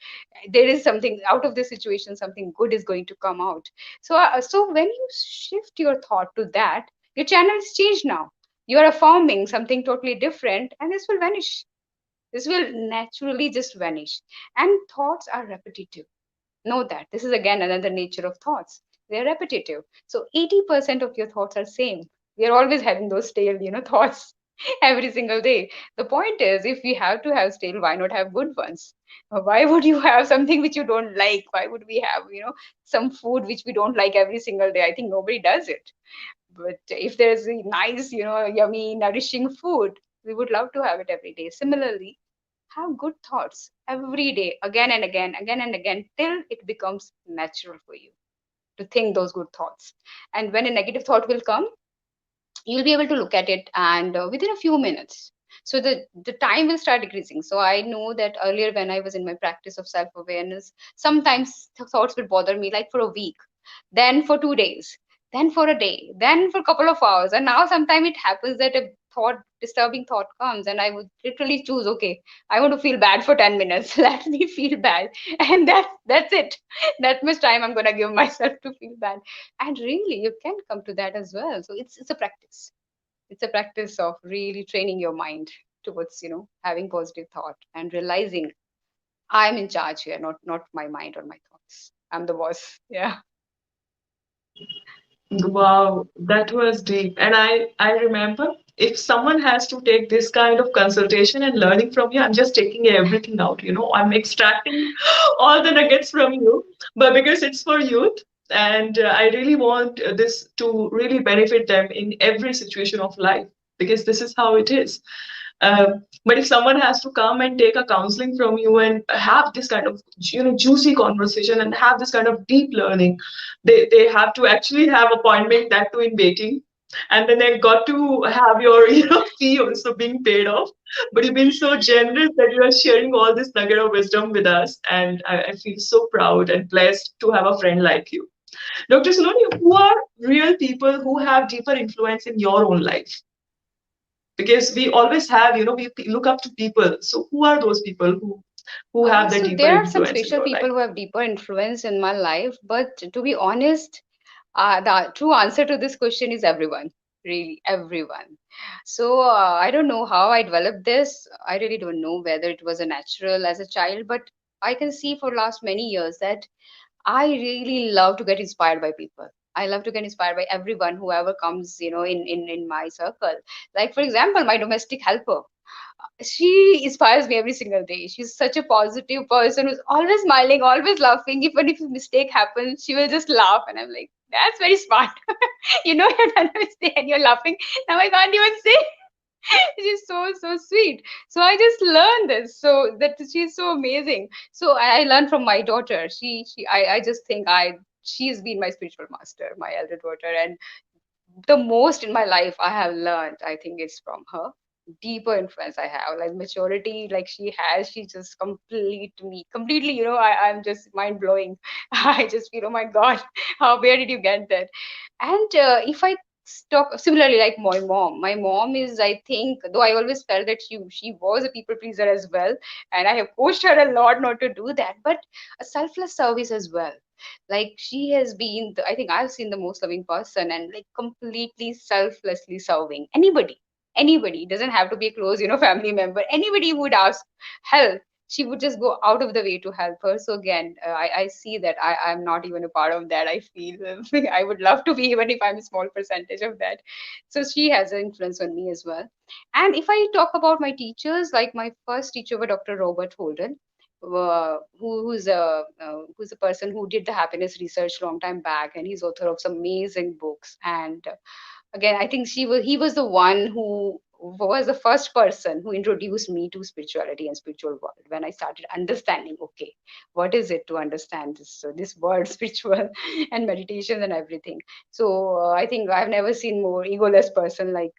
there is something out of this situation, something good is going to come out. So when you shift your thought to that, your channel is changed now. You are affirming something totally different, and this will vanish. This will naturally just vanish. And thoughts are repetitive. Know that. This is again another nature of thoughts. They're repetitive. So 80% of your thoughts are same. We are always having those stale, thoughts every single day. The point is, if we have to have stale, why not have good ones? Why would you have something which you don't like? Why would we have, some food which we don't like every single day? I think nobody does it. But if there's a nice, yummy, nourishing food, we would love to have it every day. Similarly, have good thoughts every day, again and again, till it becomes natural for you to think those good thoughts. And when a negative thought will come, you'll be able to look at it, and within a few minutes, so the time will start decreasing. So I know that earlier, when I was in my practice of self awareness, sometimes thoughts would bother me like for a week, then for 2 days, then for a day, then for a couple of hours. And now sometimes it happens that a disturbing thought comes, and I would literally choose, okay, I want to feel bad for 10 minutes. Let me feel bad. And that's it. That much time I'm gonna give myself to feel bad. And really, you can come to that as well. So it's a practice. It's a practice of really training your mind towards, having positive thought and realizing I'm in charge here, not my mind or my thoughts. I'm the boss. Yeah. Wow, that was deep. And I remember if someone has to take this kind of consultation and learning from you, I'm just taking everything out, I'm extracting all the nuggets from you, but because it's for youth, and I really want this to really benefit them in every situation of life, because this is how it is. But if someone has to come and take a counseling from you and have this kind of juicy conversation and have this kind of deep learning, they have to actually have appointment, that too in waiting, and then they got to have your fee also being paid off. But you've been so generous that you are sharing all this nugget of wisdom with us, and I feel so proud and blessed to have a friend like you. Dr. Saloni, who are real people who have deeper influence in your own life? Because we always have, we look up to people. So who are those people who have the So deeper there are some influence in special your people life? who have deeper influence in my life, but to be honest, the true answer to this question is everyone, really, everyone. So I don't know how I developed this. I really don't know whether it was a natural as a child, but I can see for last many years that I really love to get inspired by people. I love to get inspired by everyone, whoever comes, in my circle. Like, for example, my domestic helper, she inspires me every single day. She's such a positive person who's always smiling, always laughing. Even if a mistake happens, she will just laugh. And I'm like, that's very smart. You've done a mistake and you're laughing. Now I can't even say. She's so sweet. So I just learned this. So that she's so amazing. So I learned from my daughter. I just think she's been my spiritual master, my elder daughter. And the most in my life I have learned, I think it's from her. Deeper influence I have, like maturity, like she has, she just complete me completely. I'm just mind blowing. I just feel, oh my God, how where did you get that? And if I talk similarly, like my mom is, I think, though I always felt that she was a people pleaser as well, and I have coached her a lot not to do that, but a selfless service as well. Like she has been I think I've seen the most loving person, and like completely selflessly serving anybody. It doesn't have to be a close, family member. Anybody would ask help, she would just go out of the way to help her. So again, I see that I'm not even a part of that. I feel I would love to be, even if I'm a small percentage of that. So she has an influence on me as well. And if I talk about my teachers, like my first teacher was Dr. Robert Holden, who's a person who did the happiness research long time back, and he's author of some amazing books. And again, I think he was the one who was the first person who introduced me to spirituality and spiritual world, when I started understanding, okay, what is it to understand this word spiritual and meditation and everything. So I think I've never seen more egoless person like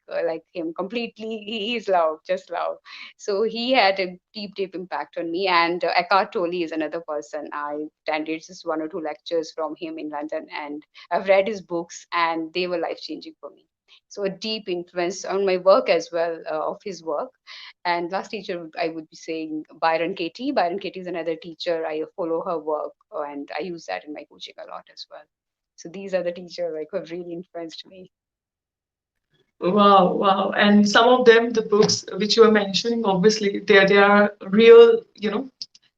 him. Completely, he is love, just love. So he had a deep impact on me. And Eckhart Tolle is another person. I attended just one or two lectures from him in London, and I've read his books, and they were life changing for me. So a deep influence on my work as well, of his work. And last teacher, I would be saying Byron Katie. Byron Katie is another teacher. I follow her work, and I use that in my coaching a lot as well. So these are the teachers like who have really influenced me. Wow, wow. And some of them, the books which you are mentioning, obviously, they are real,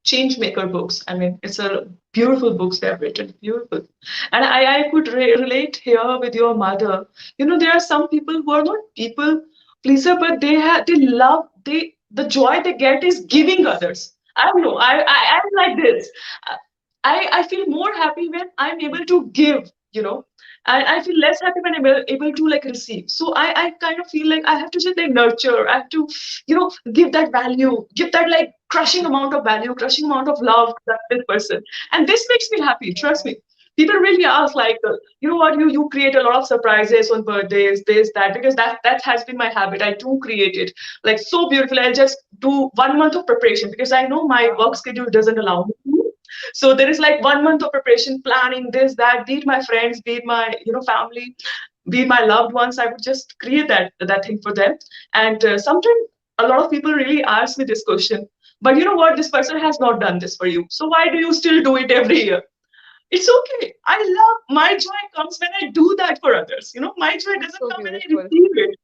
change maker books. I mean, it's a beautiful books they have written, beautiful. And I could relate here with your mother. There are some people who are not people pleaser, but they love, the joy they get is giving others. I don't know. I'm like this. I feel more happy when I'm able to give, I feel less happy when I'm able to like receive. So I kind of feel like I have to just like nurture. I have to, give that value, give that like crushing amount of value, crushing amount of love to that person. And this makes me happy. Trust me. People really ask like, you know what, you create a lot of surprises on birthdays, this, that, because that has been my habit. I do create it like so beautifully. I just do 1 month of preparation because I know my work schedule doesn't allow me to. So there is like 1 month of preparation, planning this, that, be it my friends, be it my, family, be it my loved ones. I would just create that thing for them. And sometimes a lot of people really ask me this question, but you know what? This person has not done this for you. So why do you still do it every year? It's okay. I love my joy comes when I do that for others. My joy doesn't So come when I beautiful. receive it.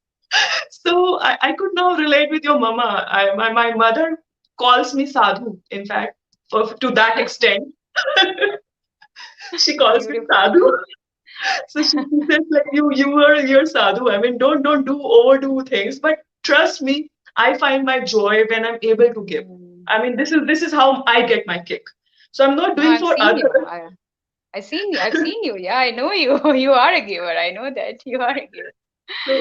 So I could now relate with your mama. My mother calls me sadhu, in fact, to that extent. She calls me sadhu. Beautiful. So she says like you're sadhu. I mean, don't do overdo things, but trust me, I find my joy when I'm able to give. Mm. I mean, this is how I get my kick. So I'm not No, doing I've for seen you. others. I seen you. I've seen you. Yeah, I know you. You are a giver. I know that you are a giver. So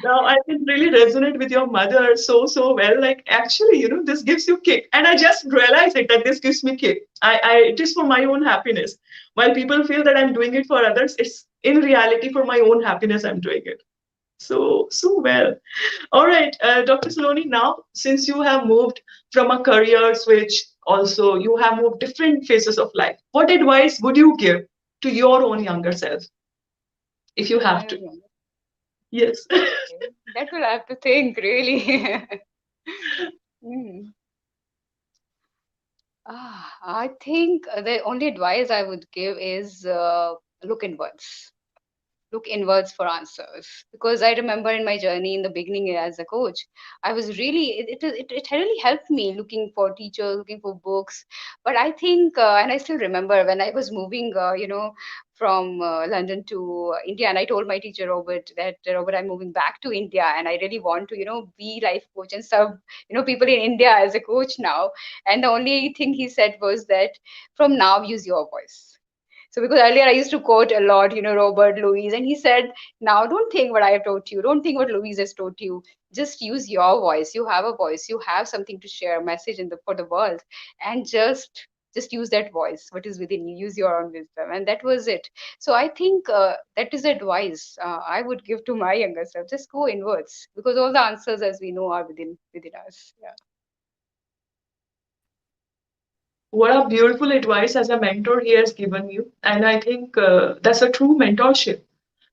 now I can really resonate with your mother so well. Like actually, this gives you kick, and I just realized it that this gives me kick. It is for my own happiness. While people feel that I'm doing it for others, it's in reality for my own happiness I'm doing it. So well. All right, Dr. Saloni. Now, since you have moved from a career switch, also you have moved different phases of life. What advice would you give to your own younger self if you To have my to? own younger. Yes. Okay. That will have to think really. Hmm. I think the only advice I would give is look inwards. Look inwards for answers, because I remember in my journey in the beginning as a coach, I was really it really helped me looking for teachers, looking for books. But I think and I still remember when I was moving from London to India, and I told my teacher Robert that Robert, I'm moving back to India and I really want to be life coach and serve people in India as a coach now. And the only thing he said was that from now use your voice. So because earlier I used to quote a lot, Robert Louis, and he said, now don't think what I have taught you, don't think what Louis has taught you. Just use your voice. You have a voice. You have something to share, a message for the world, and just use that voice. What is within you? Use your own wisdom, and that was it. So I think that is advice I would give to my younger self. Just go inwards, because all the answers, as we know, are within us. Yeah. What a beautiful advice as a mentor he has given you. And I think that's a true mentorship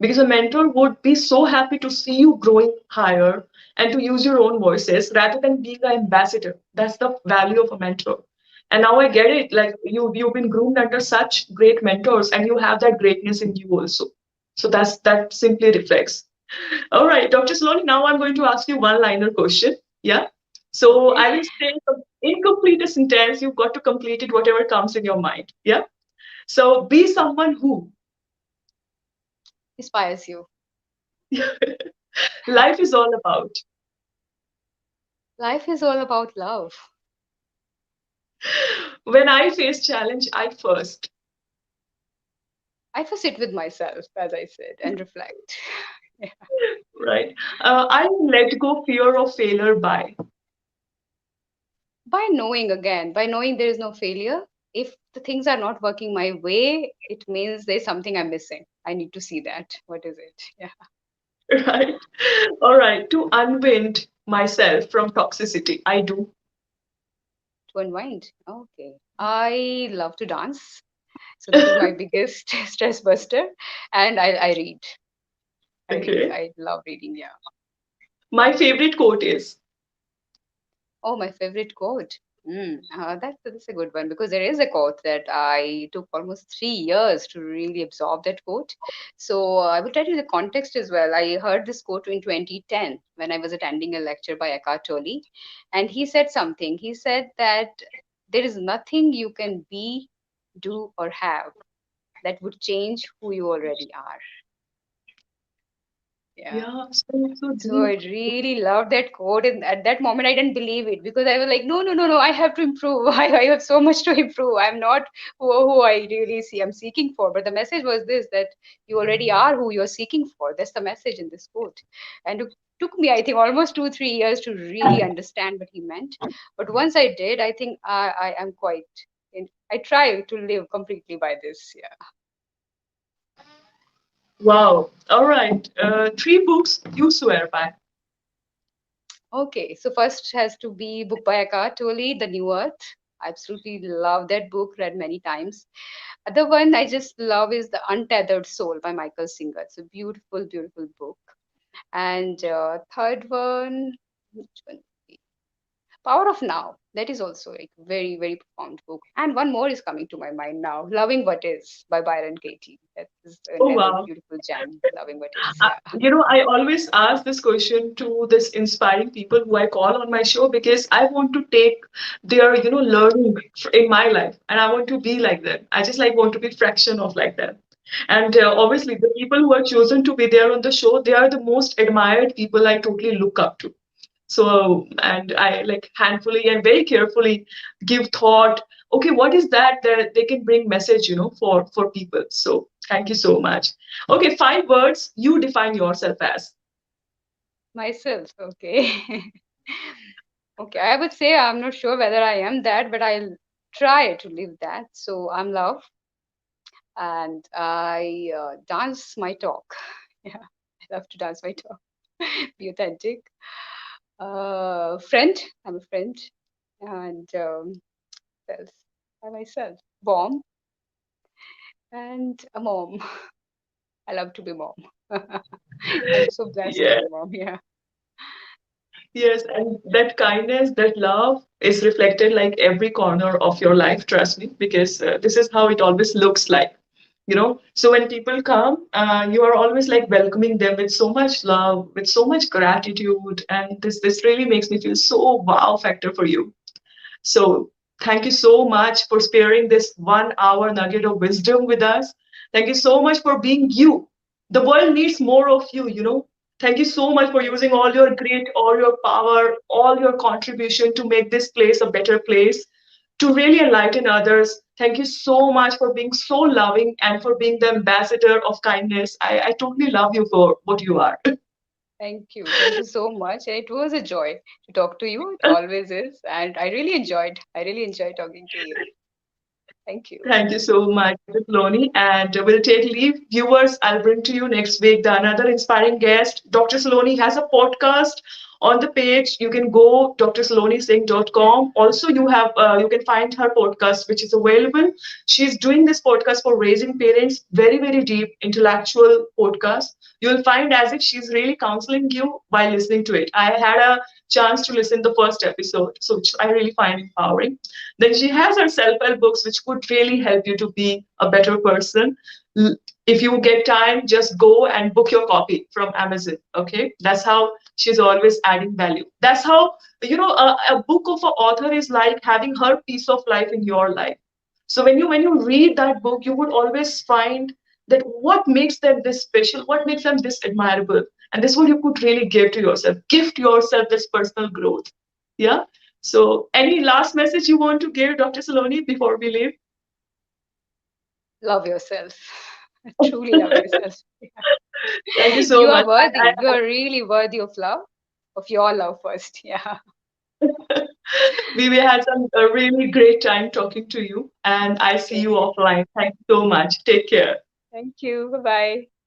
because a mentor would be so happy to see you growing higher and to use your own voices rather than being an ambassador. That's the value of a mentor. And now I get it. Like you've been groomed under such great mentors and you have that greatness in you also. So that simply reflects. All right, Dr. Sloan, now I'm going to ask you one liner question. Yeah. So Okay. I will say incomplete a sentence. You've got to complete it, whatever comes in your mind. Yeah. So be someone who Inspires you. life is all about. Life is all about love. When I face challenge, I first. I first sit with myself, as I said, and reflect. Yeah. Right. I let go fear of failure by. By knowing there is no failure. If the things are not working my way, it means there's something I'm missing. I need to see that. What is it? Yeah. Right. All right. To unwind myself from toxicity, I do. To unwind. Okay. I love to dance. So that is my biggest stress buster. And I read. I read. Okay. I love reading. Yeah. My favorite quote is. Oh, my favorite quote. That's a good one, because there is a quote that I took almost 3 years to really absorb that quote. So I will tell you the context as well. I heard this quote in 2010 when I was attending a lecture by Eckhart Tolle, and he said something. He said that there is nothing you can be, do, or have that would change who you already are. Yeah. Yeah, so So I deep. really loved that quote. And at that moment, I didn't believe it, because I was like, no, no, no, no, I have to improve. I have so much to improve. I'm not who I really see I'm seeking for. But the message was this, that you already are who you're seeking for. That's the message in this quote. And it took me, I think, almost 2, 3 years to really understand what he meant. But once I did, I think I am quite, I try to live completely by this. Yeah. Wow. All right. Three books you swear by. Okay, so first has to be book by Eckhart Tolle, The New Earth. I absolutely love that book, read many times. Other one I just love is The Untethered Soul by Michael Singer. It's a beautiful, beautiful book. And third one, which one? Power of Now. That is also like very, very profound book. And one more is coming to my mind now. Loving What Is by Byron Katie. That is Oh another wow. beautiful gem. Loving What Is. Yeah. I always ask this question to this inspiring people who I call on my show because I want to take their, learning in my life, and I want to be like them. I just like want to be fraction of like them. And obviously, the people who are chosen to be there on the show, they are the most admired people I totally look up to. So, and I like handfully and very carefully give thought, okay, what is that they can bring message, for people. So thank you so much. Okay, 5 words you define yourself as. Myself. Okay. Okay. I would say I'm not sure whether I am that, but I'll try to live that. So I'm love, and I dance my talk. Yeah. I love to dance my talk. Be authentic. Friend. I'm a friend. And what else? By myself. Bomb and a mom. I love to be mom. I'm so blessed to Yeah. be mom. Yeah. Yes, and that kindness, that love is reflected like every corner of your life, trust me, because this is how it always looks like. So when people come, you are always like welcoming them with so much love, with so much gratitude, and this really makes me feel so wow factor for you. So thank you so much for sparing this 1 hour nugget of wisdom with us. Thank you so much for being you. The world needs more of you. Thank you so much for using all your grit, all your power, all your contribution to make this place a better place, to really enlighten others. Thank you so much for being so loving and for being the ambassador of kindness. I totally love you for what you are. Thank you. Thank you so much. It was a joy to talk to you. It always is. And I really enjoyed talking to you. Thank you. Thank you so much, Saloni. And we'll take leave. Viewers, I'll bring to you next week the another inspiring guest. Dr. Saloni has a podcast on the page. You can go drsaloniSingh.com. Also, you can find her podcast, which is available. She's doing this podcast for raising parents, very, very deep intellectual podcast. You'll find as if she's really counseling you by listening to it. I had a chance to listen the first episode, so which I really find empowering. Then she has her self-help books, which could really help you to be a better person. If you get time, just go and book your copy from Amazon. Okay, that's how she's always adding value. That's how a book of an author is like having her piece of life in your life. So when you read that book, you would always find that what makes them this special, what makes them this admirable, and this is what you could really give to yourself. Gift yourself this personal growth. Yeah. So, any last message you want to give, Dr. Saloni, before we leave? Love yourself. Truly love yourself. Thank you so You are much. worthy. You are really worthy of love, of your love first. Yeah. We had some a really great time talking to you, and I see Same you here. offline. Thank you so much. Take care. Thank you. Bye bye.